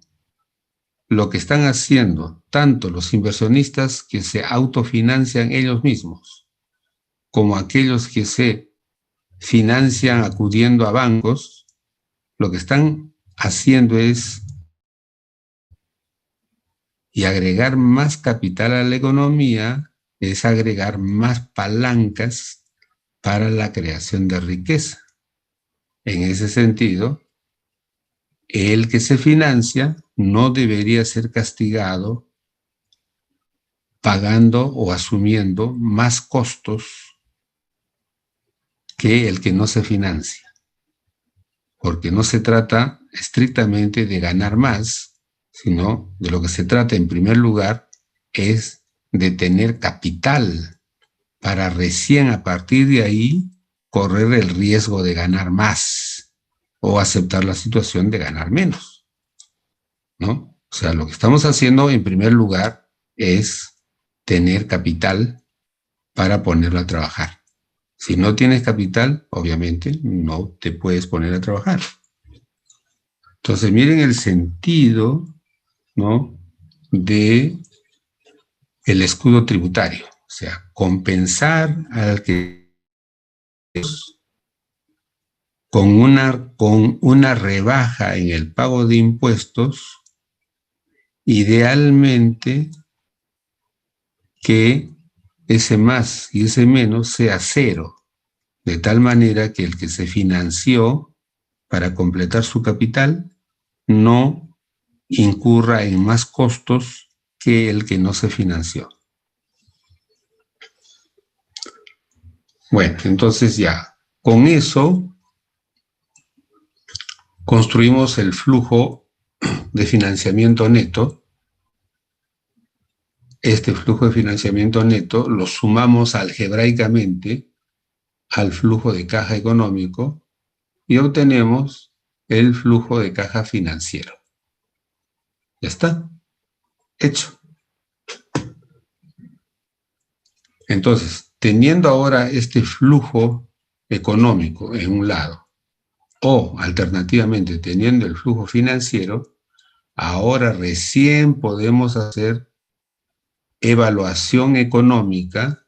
lo que están haciendo tanto los inversionistas que se autofinancian ellos mismos, como aquellos que se financian acudiendo a bancos, lo que están haciendo es y agregar más capital a la economía es agregar más palancas para la creación de riqueza. En ese sentido, el que se financia no debería ser castigado pagando o asumiendo más costos que el que no se financia, porque no se trata estrictamente de ganar más, sino de lo que se trata en primer lugar es de tener capital para recién a partir de ahí correr el riesgo de ganar más o aceptar la situación de ganar menos, ¿no? O sea, lo que estamos haciendo en primer lugar es tener capital para ponerlo a trabajar. Si no tienes capital, obviamente no te puedes poner a trabajar. Entonces, miren el sentido, ¿no?, de el escudo tributario. O sea, compensar al que con una rebaja en el pago de impuestos, idealmente que ese más y ese menos sea cero, de tal manera que el que se financió para completar su capital no incurra en más costos que el que no se financió. Bueno, entonces ya, con eso construimos el flujo de financiamiento neto. Este flujo de financiamiento neto lo sumamos algebraicamente al flujo de caja económico y obtenemos el flujo de caja financiero. Ya está, hecho. Entonces, teniendo ahora este flujo económico en un lado, o alternativamente teniendo el flujo financiero, ahora recién podemos hacer evaluación económica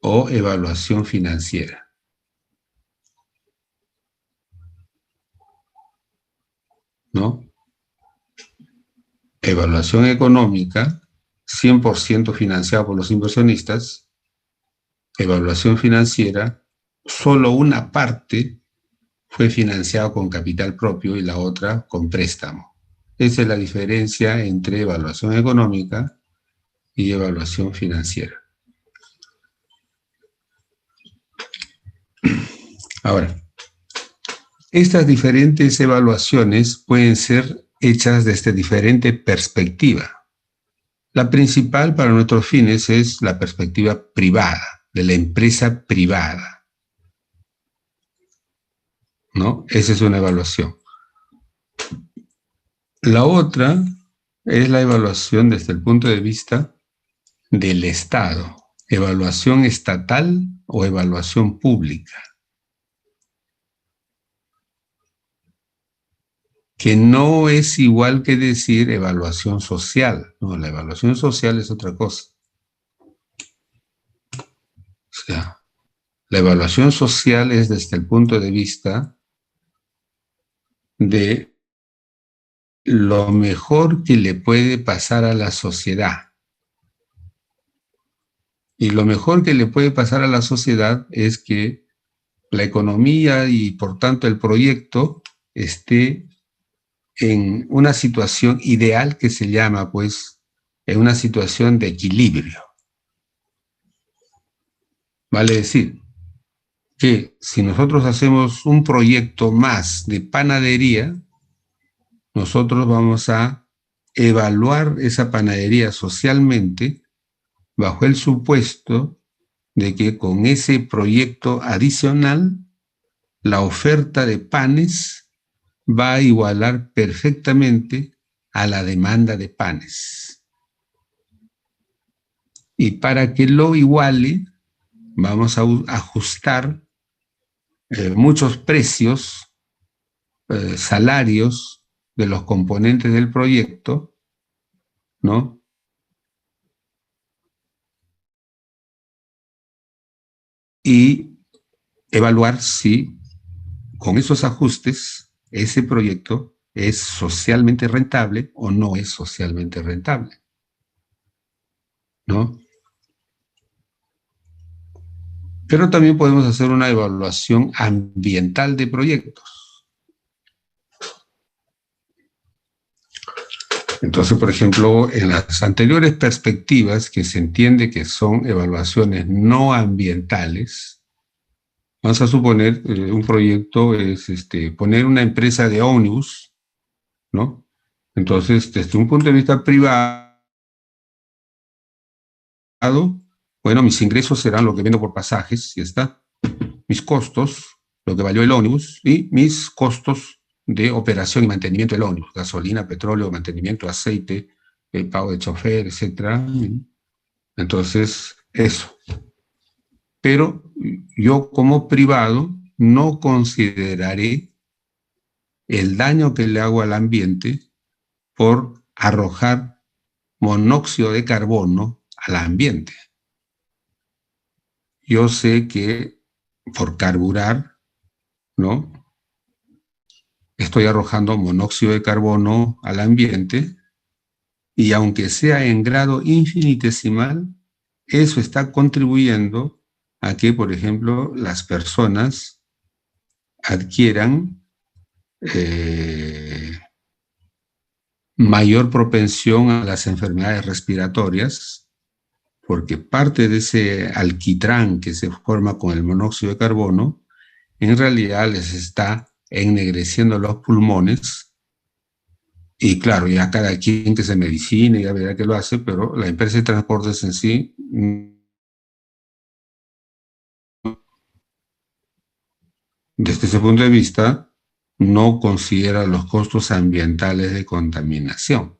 o evaluación financiera. ¿No? Evaluación económica, 100% financiada por los inversionistas. Evaluación financiera, solo una parte fue financiada con capital propio y la otra con préstamo. Esa es la diferencia entre evaluación económica y evaluación financiera. Ahora, estas diferentes evaluaciones pueden ser hechas desde diferente perspectiva. La principal para nuestros fines es la perspectiva privada, de la empresa privada, ¿no? Esa es una evaluación. La otra es la evaluación desde el punto de vista del Estado, evaluación estatal o evaluación pública, que no es igual que decir evaluación social. No, la evaluación social es otra cosa. O sea, la evaluación social es desde el punto de vista de lo mejor que le puede pasar a la sociedad. Y lo mejor que le puede pasar a la sociedad es que la economía y por tanto el proyecto esté en una situación ideal que se llama, pues, en una situación de equilibrio. Vale decir que si nosotros hacemos un proyecto más de panadería, nosotros vamos a evaluar esa panadería socialmente bajo el supuesto de que con ese proyecto adicional la oferta de panes va a igualar perfectamente a la demanda de panes. Y para que lo iguale, vamos a ajustar muchos precios, salarios de los componentes del proyecto, ¿no? Y evaluar si con esos ajustes ese proyecto es socialmente rentable o no es socialmente rentable, ¿no? Pero también podemos hacer una evaluación ambiental de proyectos. Entonces, por ejemplo, en las anteriores perspectivas, que se entiende que son evaluaciones no ambientales, vamos a suponer un proyecto es poner una empresa de ómnibus, ¿no? Entonces, desde un punto de vista privado, bueno, mis ingresos serán lo que vendo por pasajes, y está. Mis costos, lo que valió el ómnibus, y mis costos de operación y mantenimiento del ómnibus, gasolina, petróleo, mantenimiento, aceite, el pago de chofer, etc. Entonces, eso. Pero yo como privado no consideraré el daño que le hago al ambiente por arrojar monóxido de carbono al ambiente. Yo sé que por carburar, ¿no?, estoy arrojando monóxido de carbono al ambiente, y aunque sea en grado infinitesimal, eso está contribuyendo a que, por ejemplo, las personas adquieran mayor propensión a las enfermedades respiratorias, porque parte de ese alquitrán que se forma con el monóxido de carbono, en realidad les está ennegreciendo los pulmones. Y claro, ya cada quien que se medicine, ya verá que lo hace, pero la empresa de transportes en sí, desde ese punto de vista, no considera los costos ambientales de contaminación,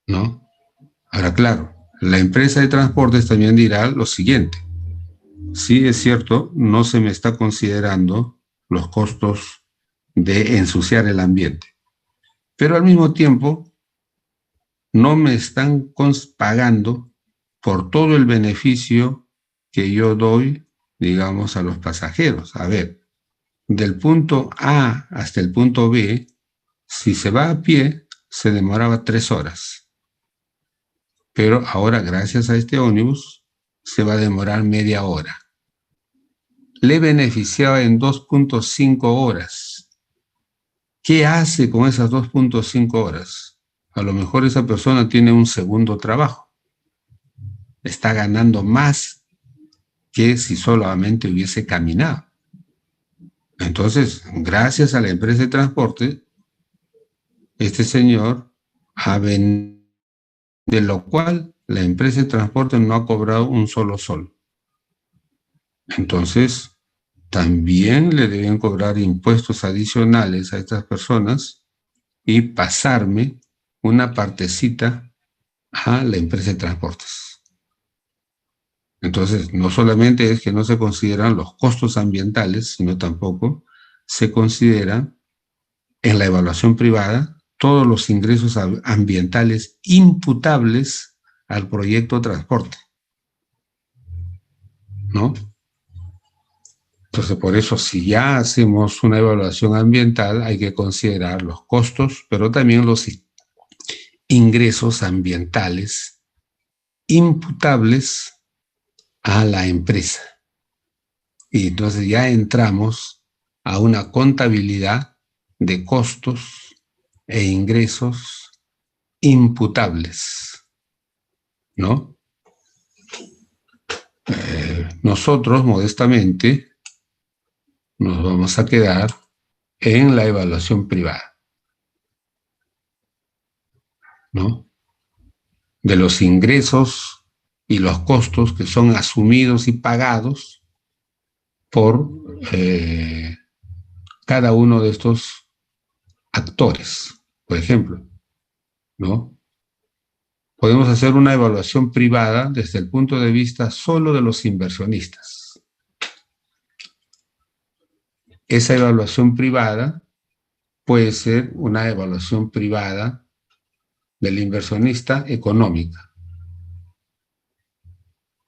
¿no? Ahora, claro, la empresa de transportes también dirá lo siguiente: sí, es cierto, no se me está considerando los costos de ensuciar el ambiente, pero al mismo tiempo no me están pagando por todo el beneficio que yo doy, digamos, a los pasajeros. A ver, del punto A hasta el punto B, si se va a pie, se demoraba 3 horas. Pero ahora, gracias a este ómnibus, se va a demorar media hora. Le beneficiaba en 2.5 horas. ¿Qué hace con esas 2.5 horas? A lo mejor esa persona tiene un segundo trabajo. Está ganando más que si solamente hubiese caminado. Entonces, gracias a la empresa de transporte, este señor ha vendido, de lo cual la empresa de transporte no ha cobrado un solo sol. Entonces, también le deben cobrar impuestos adicionales a estas personas y pasarme una partecita a la empresa de transportes. Entonces, no solamente es que no se consideran los costos ambientales, sino tampoco se consideran en la evaluación privada todos los ingresos ambientales imputables al proyecto de transporte, ¿no? Entonces, por eso, si ya hacemos una evaluación ambiental, hay que considerar los costos, pero también los ingresos ambientales imputables a la empresa. Y entonces ya entramos a una contabilidad de costos e ingresos imputables, ¿no? Nosotros, modestamente, nos vamos a quedar en la evaluación privada, ¿no?, de los ingresos y los costos que son asumidos y pagados por cada uno de estos actores. Por ejemplo, ¿no?, podemos hacer una evaluación privada desde el punto de vista solo de los inversionistas. esa evaluación privada puede ser una evaluación privada del inversionista económica,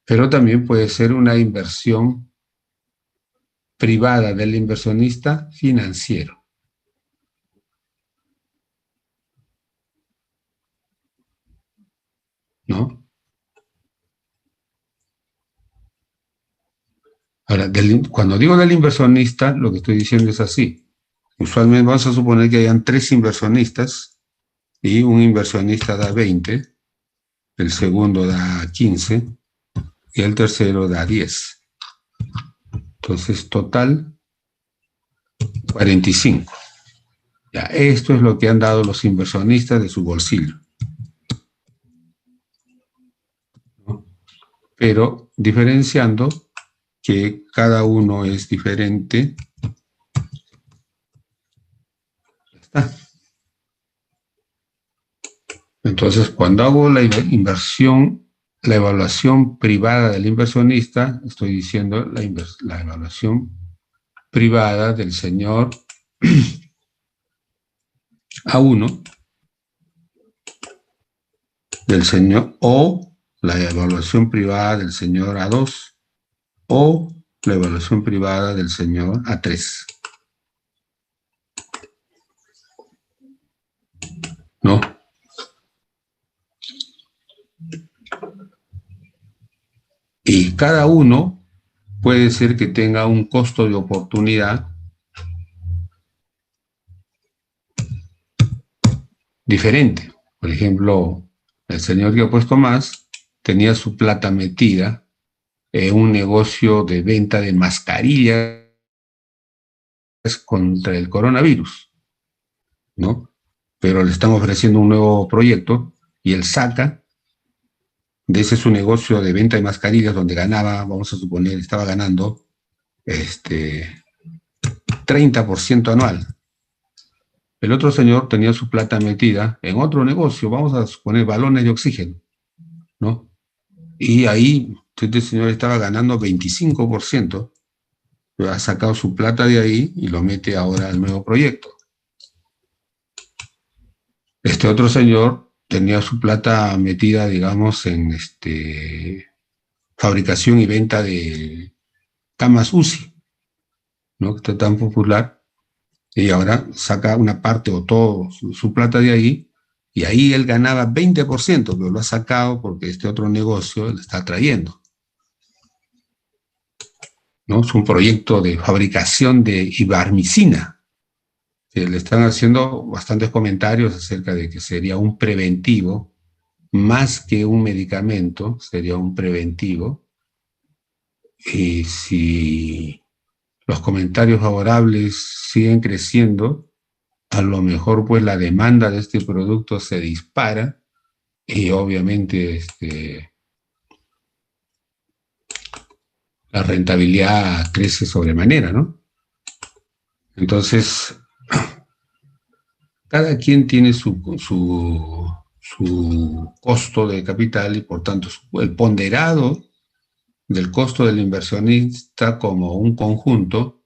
pero también puede ser una inversión privada del inversionista financiero. ¿No? Ahora, cuando digo del inversionista, lo que estoy diciendo es así. Usualmente vamos a suponer que hayan 3 inversionistas y un inversionista da 20, el segundo da 15 y el tercero da 10. Entonces, total, 45. Ya, esto es lo que han dado los inversionistas de su bolsillo. ¿No? Pero diferenciando que cada uno es diferente. Ya está. Entonces, cuando hago la inversión, la evaluación privada del inversionista, estoy diciendo la evaluación privada del señor A1, del señor, o la evaluación privada del señor A2, o la evaluación privada del señor A3. ¿No? Y cada uno puede ser que tenga un costo de oportunidad diferente. Por ejemplo, el señor que ha puesto más tenía su plata metida en un negocio de venta de mascarillas contra el coronavirus, ¿no? Pero le están ofreciendo un nuevo proyecto y él saca de ese su negocio de venta de mascarillas donde ganaba, vamos a suponer, estaba ganando 30% anual. El otro señor tenía su plata metida en otro negocio, vamos a suponer balones de oxígeno, ¿no? Y ahí este señor estaba ganando 25%, ha sacado su plata de ahí y lo mete ahora al nuevo proyecto. Este otro señor tenía su plata metida, digamos, en fabricación y venta de camas UCI, ¿no? Que está tan popular, y ahora saca una parte o todo su plata de ahí, y ahí él ganaba 20%, pero lo ha sacado porque este otro negocio le está trayendo, ¿no? Es un proyecto de fabricación de ivermectina. Le están haciendo bastantes comentarios acerca de que sería un preventivo, más que un medicamento, sería un preventivo. Y si los comentarios favorables siguen creciendo, a lo mejor pues la demanda de este producto se dispara y obviamente la rentabilidad crece sobremanera, ¿no? Entonces, cada quien tiene su costo de capital y por tanto el ponderado del costo del inversionista como un conjunto,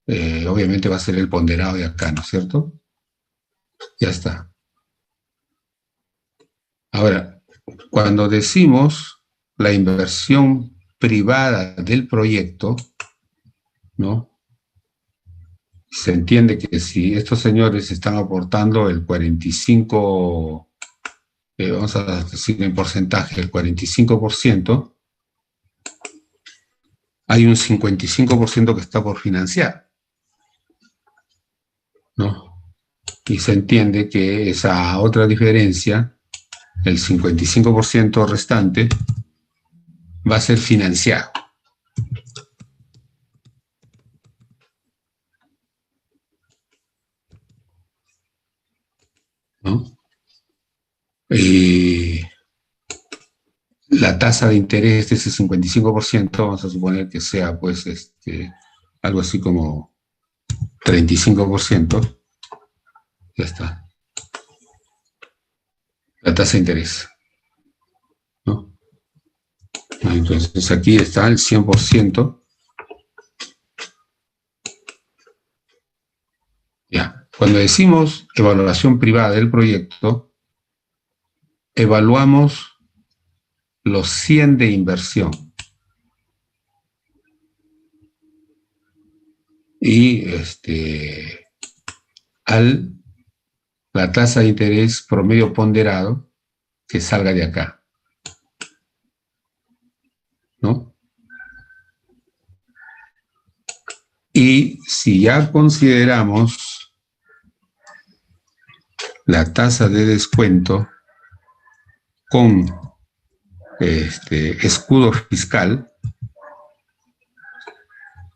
obviamente va a ser el ponderado de acá, ¿no es cierto? Ya está. Ahora, cuando decimos la inversión privada del proyecto, ¿no? Se entiende que si estos señores están aportando el 45%, vamos a decir en porcentaje, el 45%, hay un 55% que está por financiar, ¿no? Y se entiende que esa otra diferencia, el 55% restante, va a ser financiado, ¿no? Y la tasa de interés de ese 55%, vamos a suponer que sea pues algo así como 35%, ya está. La tasa de interés, ¿no? Entonces aquí está el 100%, Ya. Cuando decimos evaluación privada del proyecto, evaluamos los 100 de inversión. Y la tasa de interés promedio ponderado que salga de acá, ¿no? Y si ya consideramos la tasa de descuento con escudo fiscal,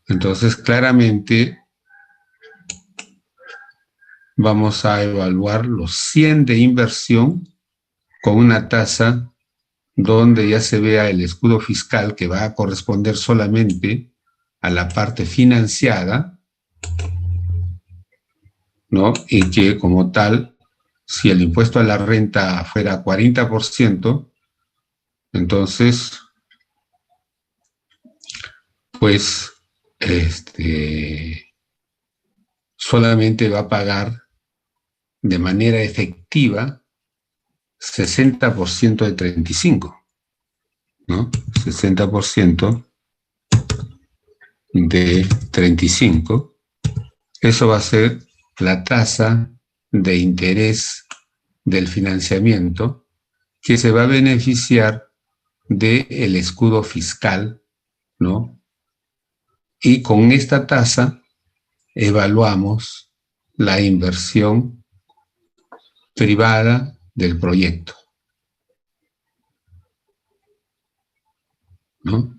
entonces claramente vamos a evaluar los 100 de inversión con una tasa donde ya se vea el escudo fiscal que va a corresponder solamente a la parte financiada, ¿no? Y que como tal, si el impuesto a la renta fuera 40%, entonces, pues, solamente va a pagar de manera efectiva 60% de 35, ¿no? 60% de 35. Eso va a ser la tasa de interés del financiamiento que se va a beneficiar del escudo fiscal, ¿no? Y con esta tasa evaluamos la inversión privada del proyecto, ¿no?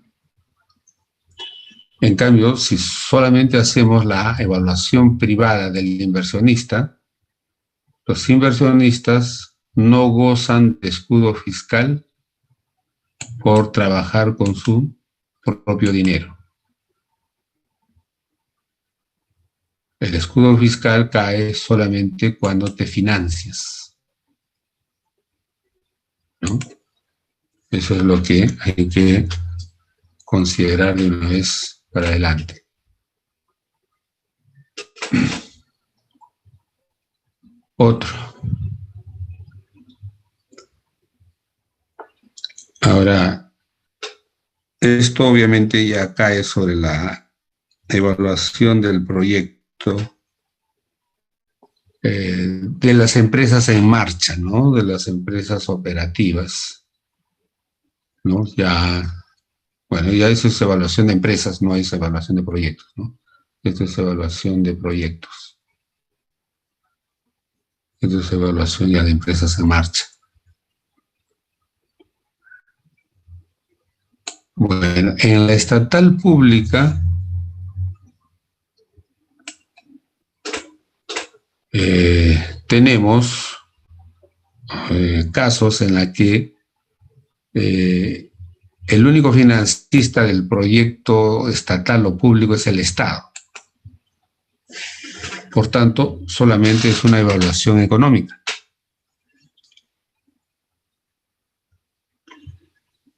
En cambio, si solamente hacemos la evaluación privada del inversionista, los inversionistas no gozan de escudo fiscal por trabajar con su propio dinero. El escudo fiscal cae solamente cuando te financias, ¿no? Eso es lo que hay que considerar de una vez para adelante. Otro. Ahora, esto obviamente ya cae sobre la evaluación del proyecto de las empresas en marcha, ¿no? De las empresas operativas, ¿no? Ya, bueno, ya eso es evaluación de empresas, no es evaluación de proyectos, ¿no? Esto es evaluación de proyectos. Esto es evaluación ya de empresas en marcha. Bueno, en la estatal pública tenemos casos en los que el único financista del proyecto estatal o público es el Estado. Por tanto, solamente es una evaluación económica.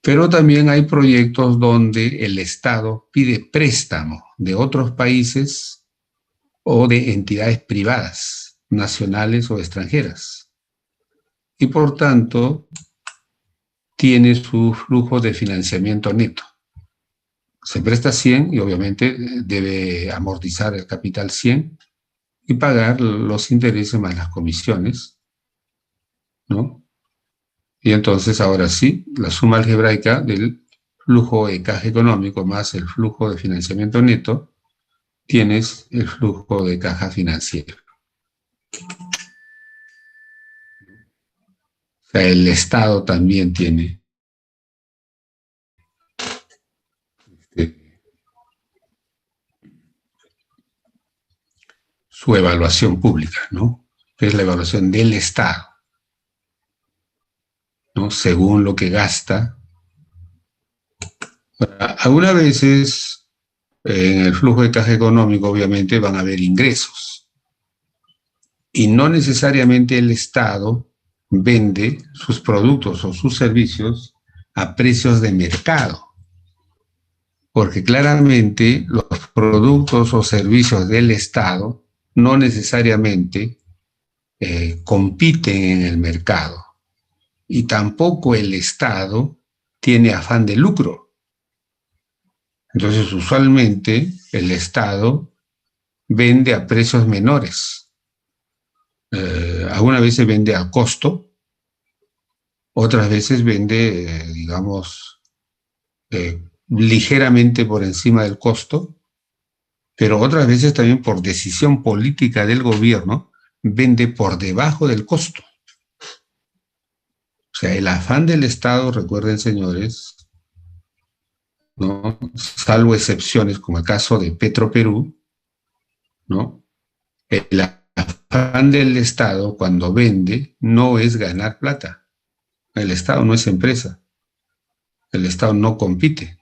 Pero también hay proyectos donde el Estado pide préstamo de otros países o de entidades privadas, nacionales o extranjeras. Y por tanto, tiene su flujo de financiamiento neto. Se presta 100 y obviamente debe amortizar el capital 100 y pagar los intereses más las comisiones, ¿no? Y entonces, ahora sí, la suma algebraica del flujo de caja económico más el flujo de financiamiento neto, tienes el flujo de caja financiero. O sea, el Estado también tiene su evaluación pública, ¿no? Que es la evaluación del Estado, ¿no? Según lo que gasta. Algunas veces en el flujo de caja económico obviamente van a haber ingresos y no necesariamente el Estado vende sus productos o sus servicios a precios de mercado, porque claramente los productos o servicios del Estado no necesariamente compiten en el mercado. Y tampoco el Estado tiene afán de lucro. Entonces, usualmente, el Estado vende a precios menores. Algunas veces vende a costo, otras veces vende, digamos, ligeramente por encima del costo, pero otras veces también por decisión política del gobierno, vende por debajo del costo. O sea, el afán del Estado, recuerden, señores, ¿no? Salvo excepciones como el caso de Petroperú, ¿no? El afán del Estado cuando vende no es ganar plata. El Estado no es empresa. El Estado no compite,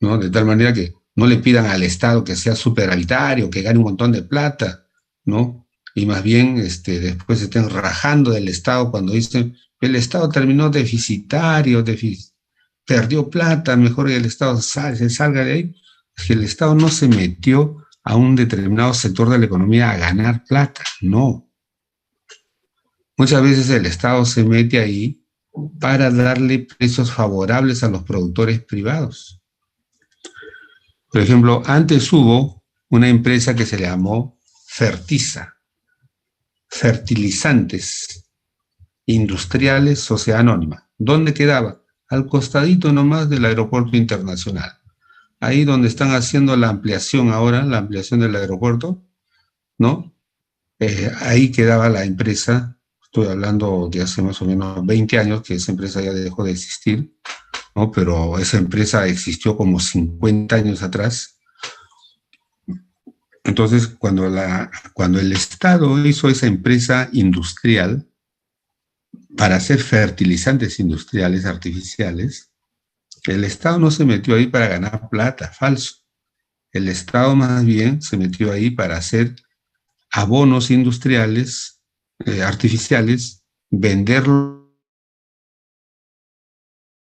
¿no? De tal manera que no le pidan al Estado que sea superavitario, que gane un montón de plata, ¿no? Y más bien después estén rajando del Estado cuando dicen el Estado terminó deficitario, perdió plata, mejor que el Estado se salga de ahí. Es que el Estado no se metió a un determinado sector de la economía a ganar plata, no. Muchas veces el Estado se mete ahí para darle precios favorables a los productores privados. Por ejemplo, antes hubo una empresa que se llamó Fertiza, Fertilizantes Industriales Sociedad Anónima. ¿Dónde quedaba? Al costadito nomás del aeropuerto internacional. Ahí donde están haciendo la ampliación ahora, la ampliación del aeropuerto, ¿no? Ahí quedaba la empresa, estoy hablando de hace más o menos 20 años que esa empresa ya dejó de existir, ¿no? Pero esa empresa existió como 50 años atrás. Entonces, cuando el Estado hizo esa empresa industrial para hacer fertilizantes industriales artificiales, el Estado no se metió ahí para ganar plata, falso. El Estado más bien se metió ahí para hacer abonos industriales artificiales, vender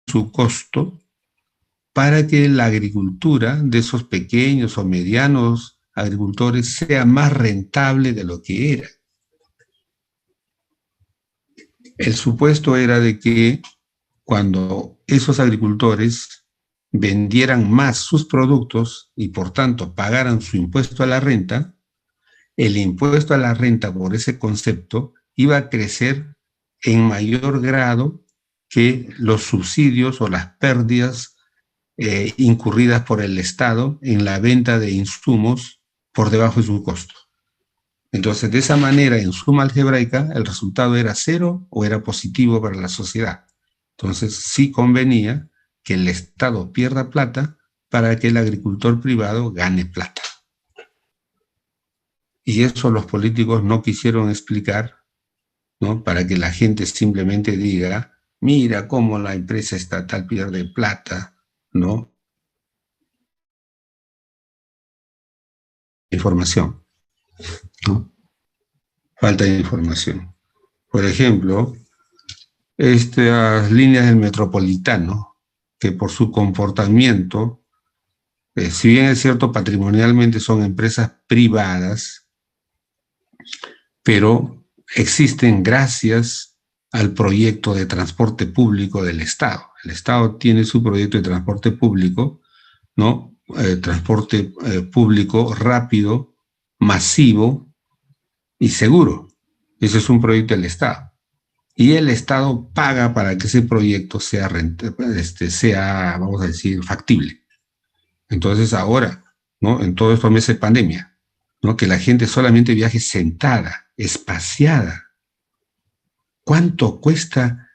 su costo para que la agricultura de esos pequeños o medianos agricultores sea más rentable de lo que era. El supuesto era de que cuando esos agricultores vendieran más sus productos y por tanto pagaran su impuesto a la renta, el impuesto a la renta por ese concepto iba a crecer en mayor grado que los subsidios o las pérdidas incurridas por el Estado en la venta de insumos por debajo de su costo. Entonces, de esa manera, en suma algebraica, el resultado era cero o era positivo para la sociedad. Entonces, sí convenía que el Estado pierda plata para que el agricultor privado gane plata. Y eso los políticos no quisieron explicar, ¿no? Para que la gente simplemente diga, mira cómo la empresa estatal pierde plata, ¿no? Información, ¿no? Falta de información. Por ejemplo, estas líneas del metropolitano, que por su comportamiento, si bien es cierto, patrimonialmente son empresas privadas, pero existen gracias al proyecto de transporte público del Estado. El Estado tiene su proyecto de transporte público, ¿no? Transporte público rápido, masivo y seguro. Ese es un proyecto del Estado. Y el Estado paga para que ese proyecto sea, vamos a decir, factible. Entonces ahora, ¿no? En todos estos meses de pandemia, ¿no? Que la gente solamente viaje sentada, espaciada. ¿Cuánto cuesta,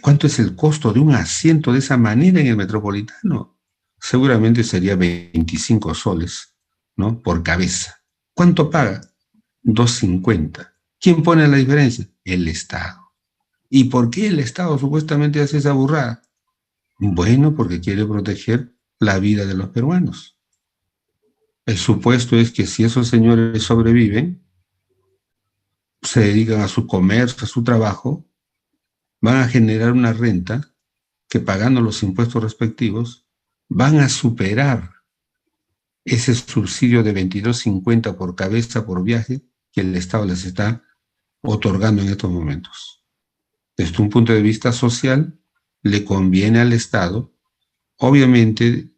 cuánto es el costo de un asiento de esa manera en el metropolitano? Seguramente sería 25 soles, ¿no? Por cabeza. ¿Cuánto paga? 2.50. ¿Quién pone la diferencia? El Estado. ¿Y por qué el Estado supuestamente hace esa burrada? Bueno, porque quiere proteger la vida de los peruanos. El supuesto es que si esos señores sobreviven, se dedican a su comercio, a su trabajo, van a generar una renta que pagando los impuestos respectivos van a superar ese subsidio de 22.50 por cabeza por viaje que el Estado les está otorgando en estos momentos. Desde un punto de vista social, le conviene al Estado, obviamente,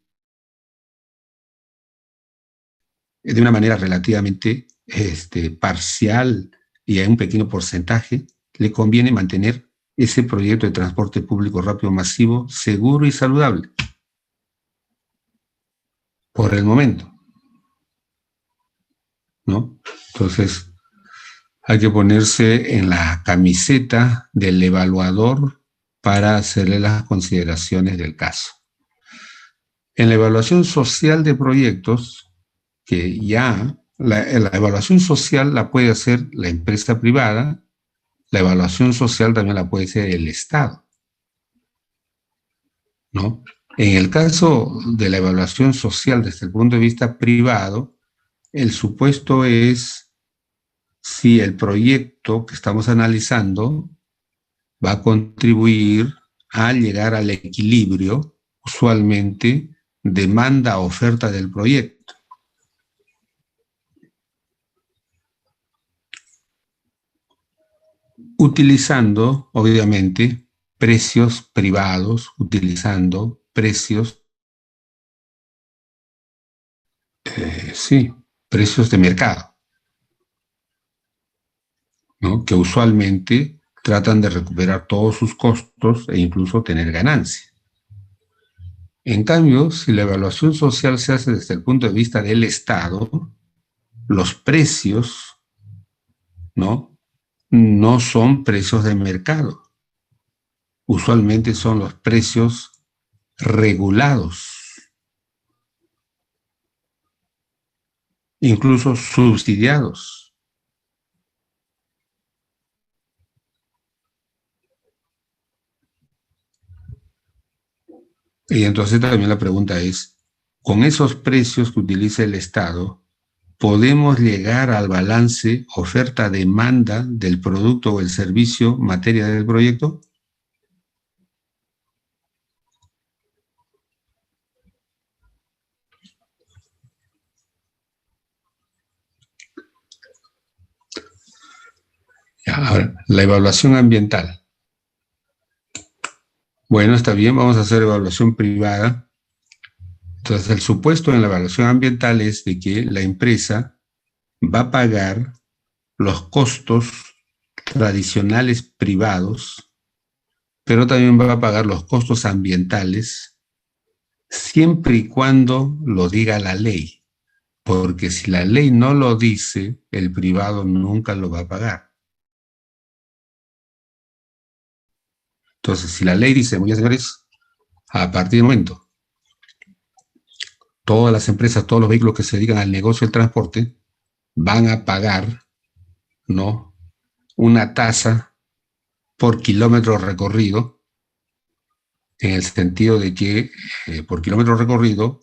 de una manera relativamente parcial y a un pequeño porcentaje, le conviene mantener ese proyecto de transporte público rápido masivo, seguro y saludable. Por el momento, ¿no? Entonces, hay que ponerse en la camiseta del evaluador para hacerle las consideraciones del caso. En la evaluación social de proyectos, que ya la evaluación social la puede hacer la empresa privada, la evaluación social también la puede hacer el Estado, ¿no? En el caso de la evaluación social desde el punto de vista privado, el supuesto es si el proyecto que estamos analizando va a contribuir a llegar al equilibrio, usualmente, demanda-oferta del proyecto. Utilizando, obviamente, precios privados, utilizando precios, precios de mercado, ¿no? Que usualmente tratan de recuperar todos sus costos e incluso tener ganancia. En cambio, si la evaluación social se hace desde el punto de vista del Estado, los precios, ¿no? No son precios de mercado. Usualmente son los precios regulados, incluso subsidiados. Y entonces también la pregunta es, con esos precios que utiliza el Estado, ¿podemos llegar al balance oferta-demanda del producto o el servicio materia del proyecto? Ahora, la evaluación ambiental. Bueno, está bien, vamos a hacer evaluación privada. Entonces, el supuesto en la evaluación ambiental es de que la empresa va a pagar los costos tradicionales privados, pero también va a pagar los costos ambientales siempre y cuando lo diga la ley. Porque si la ley no lo dice, el privado nunca lo va a pagar. Entonces, si la ley dice, muy bien, señores, a partir del momento, todas las empresas, todos los vehículos que se dedican al negocio del transporte van a pagar, ¿no?, una tasa por kilómetro recorrido, en el sentido de que por kilómetro recorrido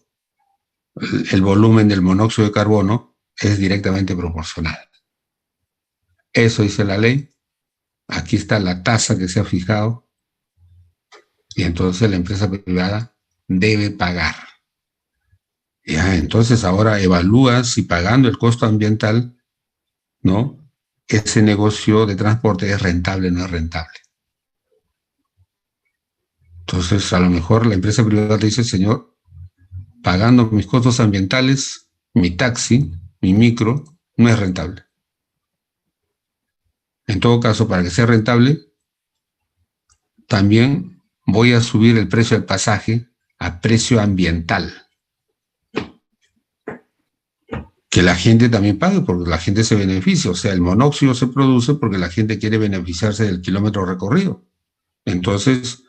el volumen del monóxido de carbono es directamente proporcional. Eso dice la ley. Aquí está la tasa que se ha fijado y entonces la empresa privada debe pagar. Ya, entonces ahora evalúa si pagando el costo ambiental, ¿no?, ese negocio de transporte es rentable o no es rentable. Entonces, a lo mejor la empresa privada te dice, señor, pagando mis costos ambientales, mi taxi, mi micro, no es rentable. En todo caso, para que sea rentable, también voy a subir el precio del pasaje a precio ambiental. Que la gente también pague, porque la gente se beneficia. O sea, el monóxido se produce porque la gente quiere beneficiarse del kilómetro recorrido. Entonces,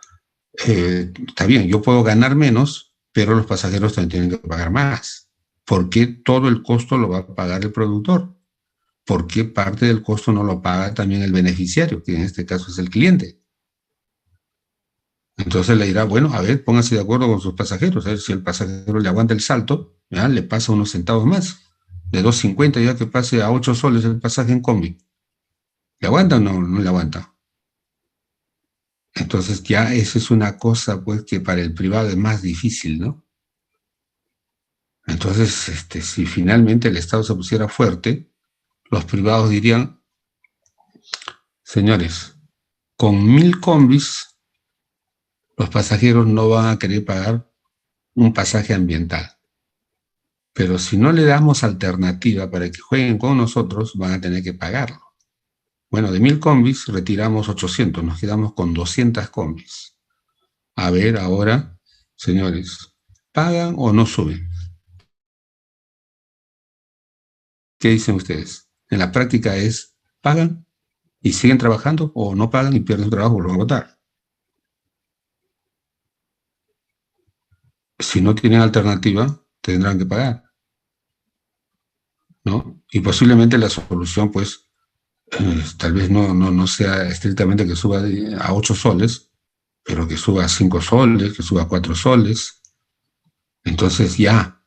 está bien, yo puedo ganar menos, pero los pasajeros también tienen que pagar más. ¿Por qué todo el costo lo va a pagar el productor? ¿Por qué parte del costo no lo paga también el beneficiario, que en este caso es el cliente? Entonces le dirá, bueno, a ver, póngase de acuerdo con sus pasajeros, a ver si el pasajero le aguanta el salto, ¿ya?, le pasa unos centavos más, de 2.50 ya que pase a 8 soles el pasaje en combi. ¿Le aguanta o no, no le aguanta? Entonces ya eso es una cosa pues que para el privado es más difícil, ¿no? Entonces, si finalmente el Estado se pusiera fuerte, los privados dirían, señores, con 1000 combis, los pasajeros no van a querer pagar un pasaje ambiental. Pero si no le damos alternativa para que jueguen con nosotros, van a tener que pagarlo. Bueno, de 1000 combis retiramos 800, nos quedamos con 200 combis. A ver, ahora, señores, ¿pagan o no suben? ¿Qué dicen ustedes? En la práctica es, ¿pagan y siguen trabajando o no pagan y pierden su trabajo, lo van a votar? Si no tienen alternativa, tendrán que pagar, ¿no? Y posiblemente la solución, pues, tal vez no sea estrictamente que suba a 8 soles, pero que suba a 5 soles, que suba a 4 soles. Entonces ya.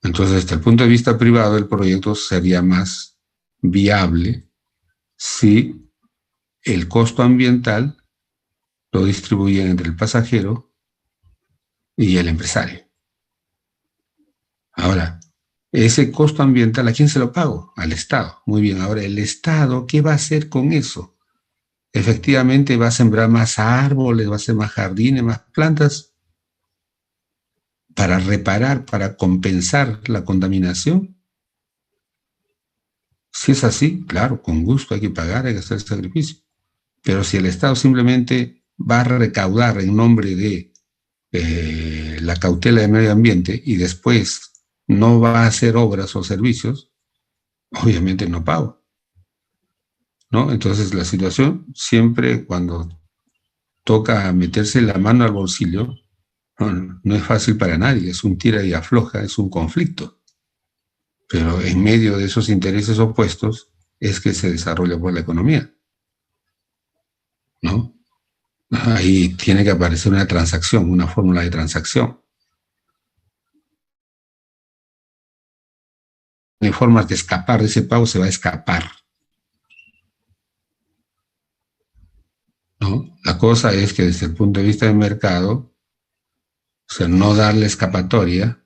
Entonces, desde el punto de vista privado, el proyecto sería más viable si el costo ambiental lo distribuyen entre el pasajero y el empresario. Ahora, ese costo ambiental, ¿a quién se lo pago? Al Estado. Muy bien, ahora el Estado, ¿qué va a hacer con eso? Efectivamente va a sembrar más árboles, va a hacer más jardines, más plantas para reparar, para compensar la contaminación. Si es así, claro, con gusto hay que pagar, hay que hacer el sacrificio. Pero si el Estado simplemente va a recaudar en nombre de la cautela del medio ambiente y después no va a hacer obras o servicios, obviamente no pago, ¿no? Entonces la situación siempre cuando toca meterse la mano al bolsillo, no es fácil para nadie, es un tira y afloja, es un conflicto. Pero en medio de esos intereses opuestos es que se desarrolla pues, la economía, ¿no? Ahí tiene que aparecer una transacción, una fórmula de transacción. No hay formas de escapar de ese pago, se va a escapar, ¿no? La cosa es que desde el punto de vista del mercado, o sea, no darle escapatoria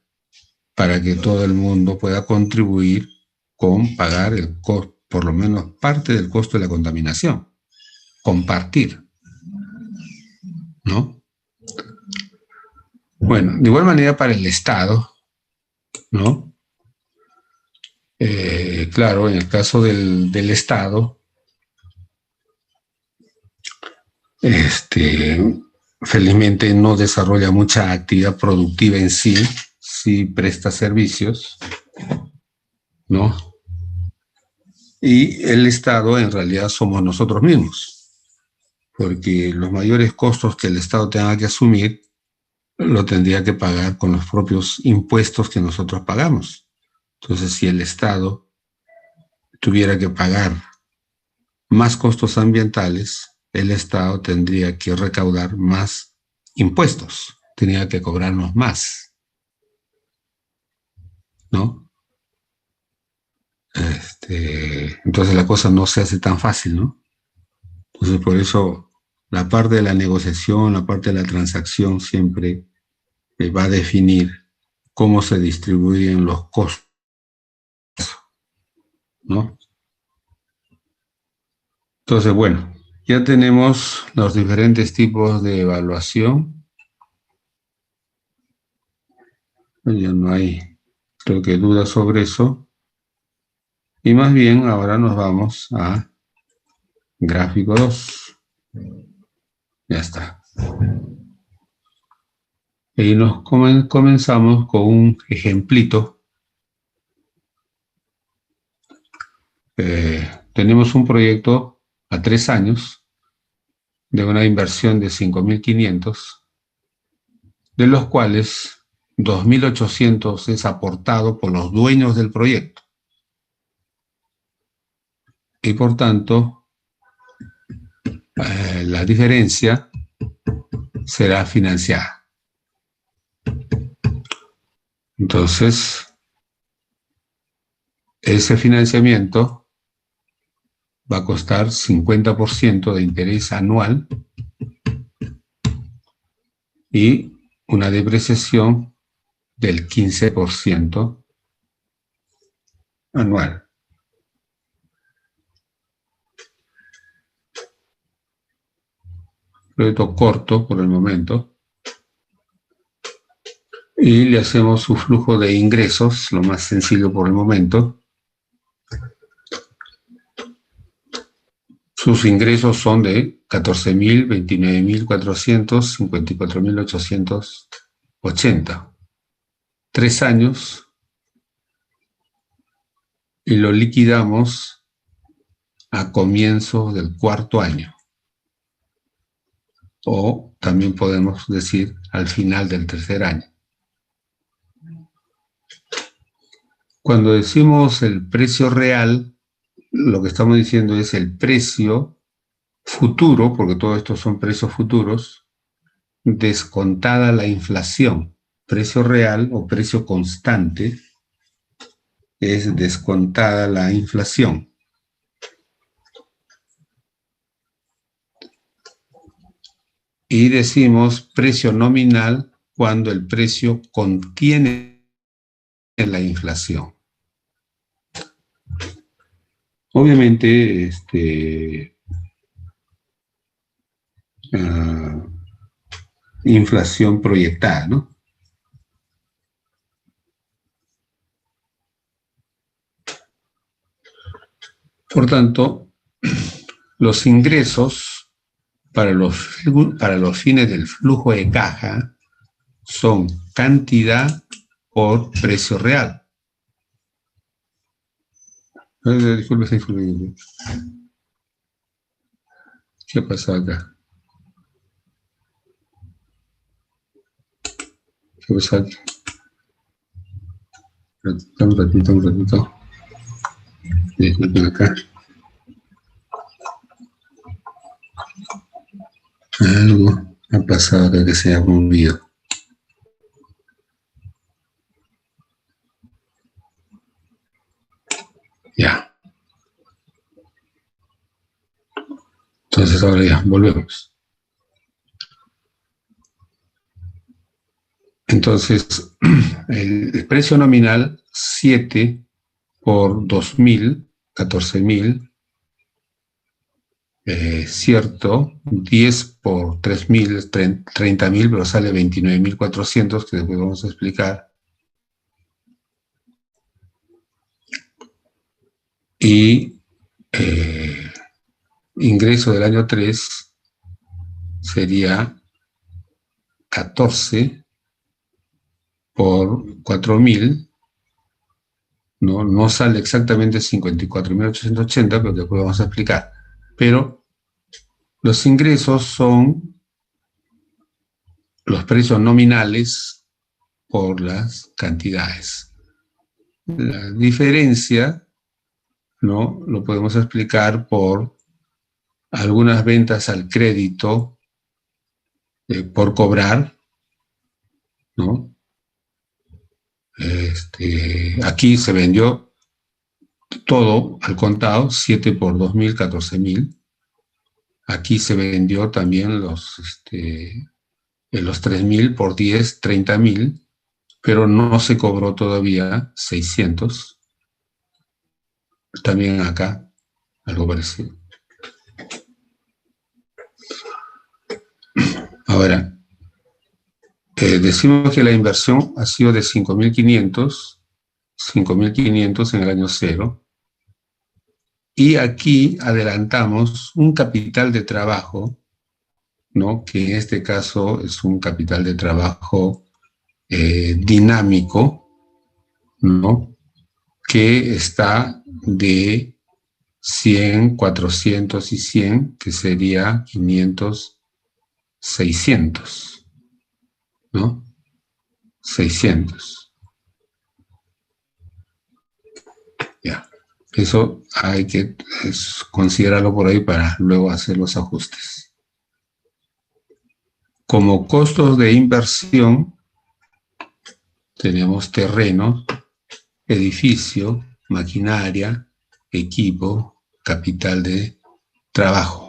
para que todo el mundo pueda contribuir con pagar el costo, por lo menos parte del costo de la contaminación. Compartir, ¿no? Bueno, de igual manera para el Estado, ¿no? Claro, en el caso del Estado, felizmente no desarrolla mucha actividad productiva en sí, sí presta servicios, ¿no? Y el Estado en realidad somos nosotros mismos, porque los mayores costos que el Estado tenga que asumir lo tendría que pagar con los propios impuestos que nosotros pagamos. Entonces, si el Estado tuviera que pagar más costos ambientales, el Estado tendría que recaudar más impuestos, tendría que cobrarnos más, ¿no? Entonces la cosa no se hace tan fácil, ¿no? Entonces por eso la parte de la negociación, la parte de la transacción siempre va a definir cómo se distribuyen los costos, ¿no? Entonces, bueno, ya tenemos los diferentes tipos de evaluación. Ya no hay, creo que, dudas sobre eso. Y más bien, ahora nos vamos a gráfico 2. Ya está. Y nos comenzamos con un ejemplito. Tenemos un proyecto a 3 años de una inversión de 5.500, de los cuales 2.800 es aportado por los dueños del proyecto. Y por tanto, la diferencia será financiada. Entonces, ese financiamiento va a costar 50% de interés anual y una depreciación del 15% anual. Proyecto corto por el momento. Y le hacemos su flujo de ingresos, lo más sencillo por el momento. Sus ingresos son de 14.000, 29.400, 54.880. 3 años y lo liquidamos a comienzo del 4.º año. O también podemos decir al final del 3.er año. Cuando decimos el precio real, lo que estamos diciendo es el precio futuro, porque todos estos son precios futuros, descontada la inflación. Precio real o precio constante es descontada la inflación. Y decimos precio nominal cuando el precio contiene la inflación. Obviamente, inflación proyectada, ¿no? Por tanto, los ingresos para los fines del flujo de caja son cantidad por precio real. Disculpe esa información. ¿Qué pasa acá? ¿Qué pasa aquí? Un ratito. Disculpen acá. Algo ha pasado acá que se ha movido. Ya. Entonces ahora ya, volvemos. Entonces, el precio nominal 7 por 2.000, 14.000, cierto, 10 por 3.000, 30.000, pero sale 29.400, que después vamos a explicar. Y ingreso del año 3 sería 14 por 4.000, no sale exactamente 54.880, pero después vamos a explicar. Pero los ingresos son los precios nominales por las cantidades. La diferencia, ¿no?, lo podemos explicar por algunas ventas al crédito por cobrar, ¿no? Aquí se vendió todo al contado, 7 por 2.000, 14.000. Aquí se vendió también los 3.000 por 10, 30.000, pero no se cobró todavía 600. También acá, algo parecido. Ahora, decimos que la inversión ha sido de 5.500 en el año 0, y aquí adelantamos un capital de trabajo, ¿no?, que en este caso es un capital de trabajo dinámico, ¿no?, que está de 100, 400 y 100, que sería 500, 600, ¿no? 600. Ya. Eso hay que considerarlo por ahí para luego hacer los ajustes. Como costos de inversión, tenemos terreno, edificio, maquinaria, equipo, capital de trabajo.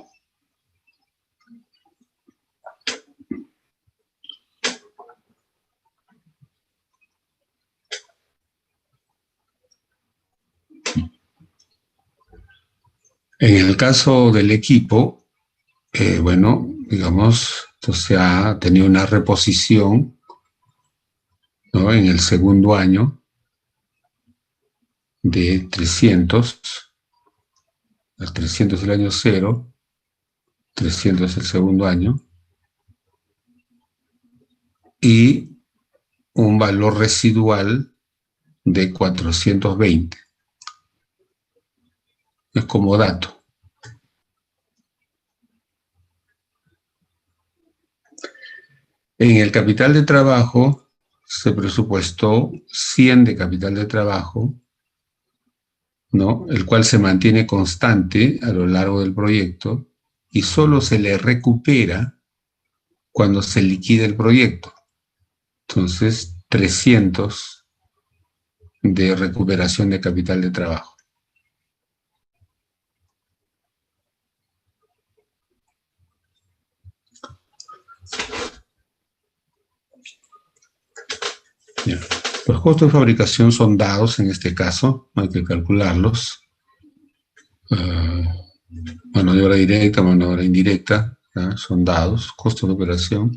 En el caso del equipo, bueno, digamos, entonces ha tenido una reposición, ¿no?, en el segundo año de 300, el 300 el año 0, 300 el segundo año, y un valor residual de 420. Es como dato. En el capital de trabajo se presupuestó 100 de capital de trabajo, ¿no?, el cual se mantiene constante a lo largo del proyecto y solo se le recupera cuando se liquide el proyecto. Entonces, 300 de recuperación de capital de trabajo. Bien. Los costos de fabricación son dados en este caso, hay que calcularlos. Mano de obra directa, mano de obra indirecta, ¿ya?, son dados. Costos de operación,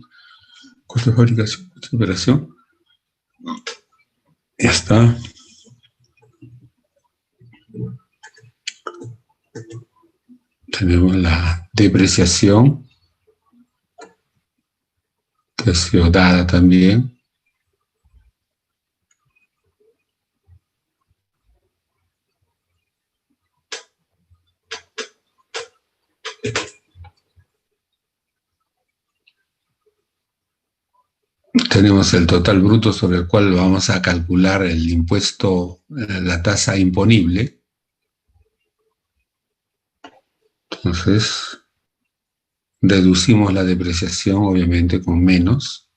costos de fabricación, costos de operación. Ya está. Tenemos la depreciación, que ha sido dada también. Tenemos el total bruto sobre el cual vamos a calcular el impuesto, la tasa imponible. Entonces, deducimos la depreciación, obviamente, con menos.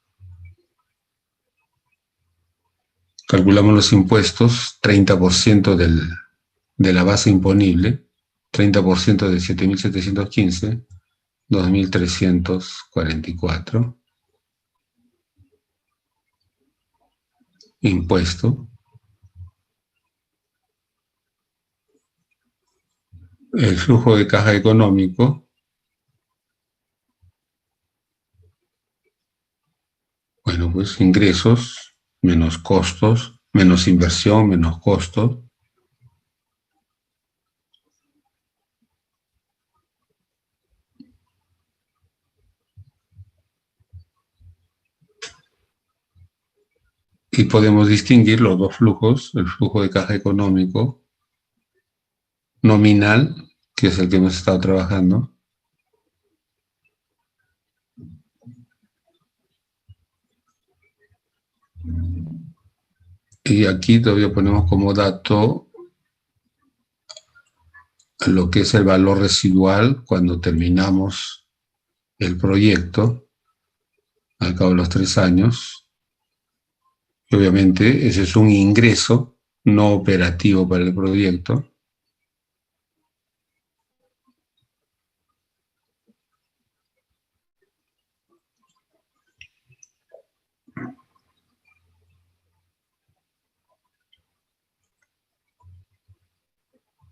Calculamos los impuestos, 30% de la base imponible, 30% de 7.715, 2.344. Impuesto. El flujo de caja económico. Bueno, pues ingresos menos costos, menos inversión, menos costos. Y podemos distinguir los dos flujos, el flujo de caja económico nominal, que es el que hemos estado trabajando, y aquí todavía ponemos como dato lo que es el valor residual cuando terminamos el proyecto, al cabo de los 3 años. Y obviamente ese es un ingreso no operativo para el proyecto.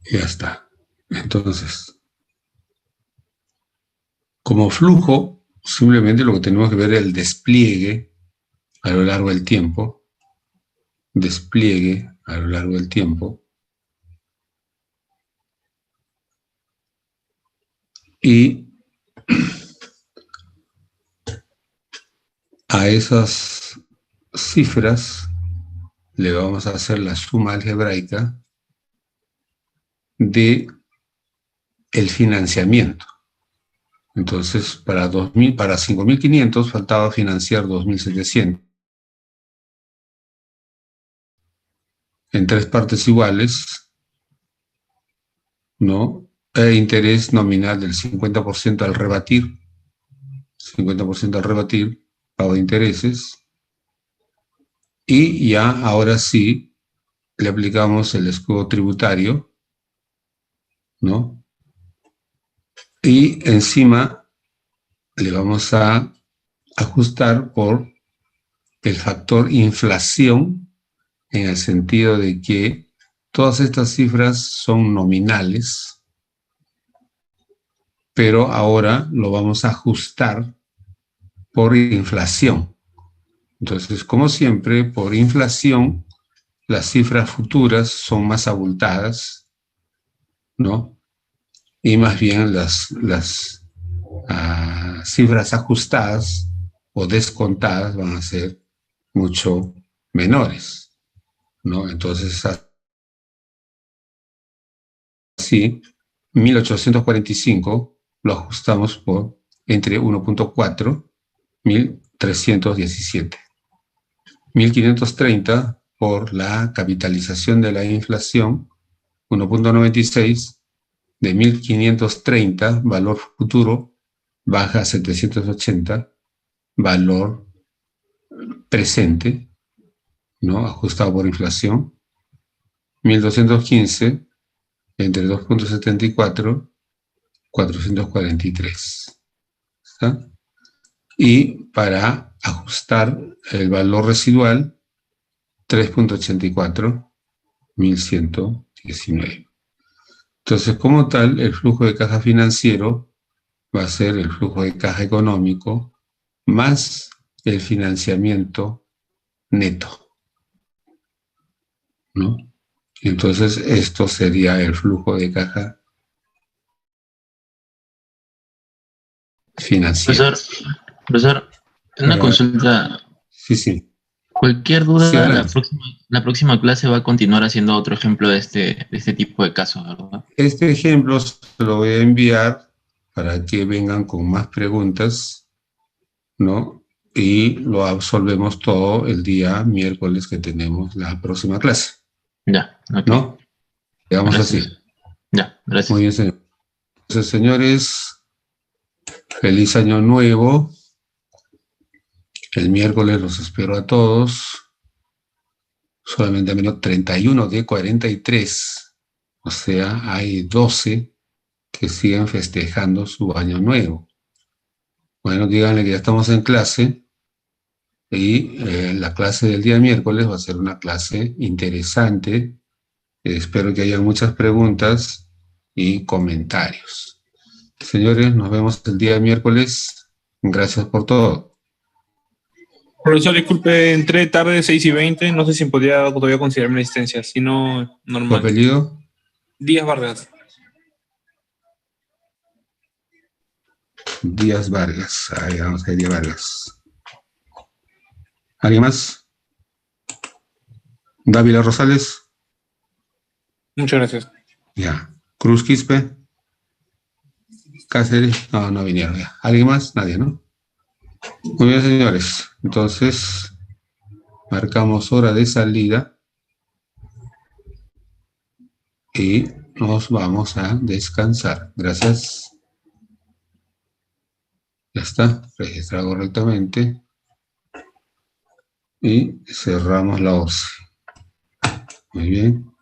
Y ya está. Entonces, como flujo, simplemente lo que tenemos que ver es el despliegue a lo largo del tiempo. Despliegue a lo largo del tiempo. Y a esas cifras le vamos a hacer la suma algebraica de el financiamiento. Entonces, para 5.500 faltaba financiar 2.700. En 3 partes iguales, ¿no? Interés nominal del 50% al rebatir, 50% al rebatir, pago de intereses, y ya ahora sí le aplicamos el escudo tributario, ¿no? Y encima le vamos a ajustar por el factor inflación, en el sentido de que todas estas cifras son nominales, pero ahora lo vamos a ajustar por inflación. Entonces, como siempre, por inflación, las cifras futuras son más abultadas, ¿no? Y más bien las cifras ajustadas o descontadas van a ser mucho menores, ¿no? Entonces, así, 1845 lo ajustamos por entre 1.4, 1317. 1530 por la capitalización de la inflación, 1.96, de 1530, valor futuro, baja a 780, valor presente, ¿no? Ajustado por inflación. 1215, entre 2.74, 443. ¿Está? Y para ajustar el valor residual, 3.84, 1119. Entonces, como tal, el flujo de caja financiero va a ser el flujo de caja económico más el financiamiento neto, ¿no? Entonces, esto sería el flujo de caja financiero. Profesor, una Ahora, consulta. sí. Cualquier Sí, duda, adelante. la próxima clase va a continuar haciendo otro ejemplo de este tipo de casos, ¿verdad? Este ejemplo se lo voy a enviar para que vengan con más preguntas, ¿no? Y lo absolvemos todo el día miércoles que tenemos la próxima clase, Ya, ok. ¿no? Quedamos así. Gracias. Ya, Muy gracias. bien, señor. Entonces, señores, feliz año nuevo. El miércoles los espero a todos. Solamente menos 31 de 43. O sea, hay 12 que siguen festejando su año nuevo. Bueno, díganle que ya estamos en clase y la clase del día miércoles va a ser una clase interesante. Espero que haya muchas preguntas y comentarios. Señores, nos vemos el día miércoles. Gracias por todo. Profesor, disculpe, entré tarde, 6:20. No sé si podría todavía considerar mi asistencia. Si no, ¿Tu normal. apellido? Díaz Vargas. Díaz Vargas. Ahí vamos a Díaz Vargas. ¿Alguien más? Dávila Rosales. Muchas gracias. Ya. Cruz Quispe. Cáceres. No vinieron ya. ¿Alguien más? Nadie, ¿no? Muy bien, señores. Entonces, marcamos hora de salida y nos vamos a descansar. Gracias. Ya está, registrado correctamente. Y cerramos la OSCE. Muy bien.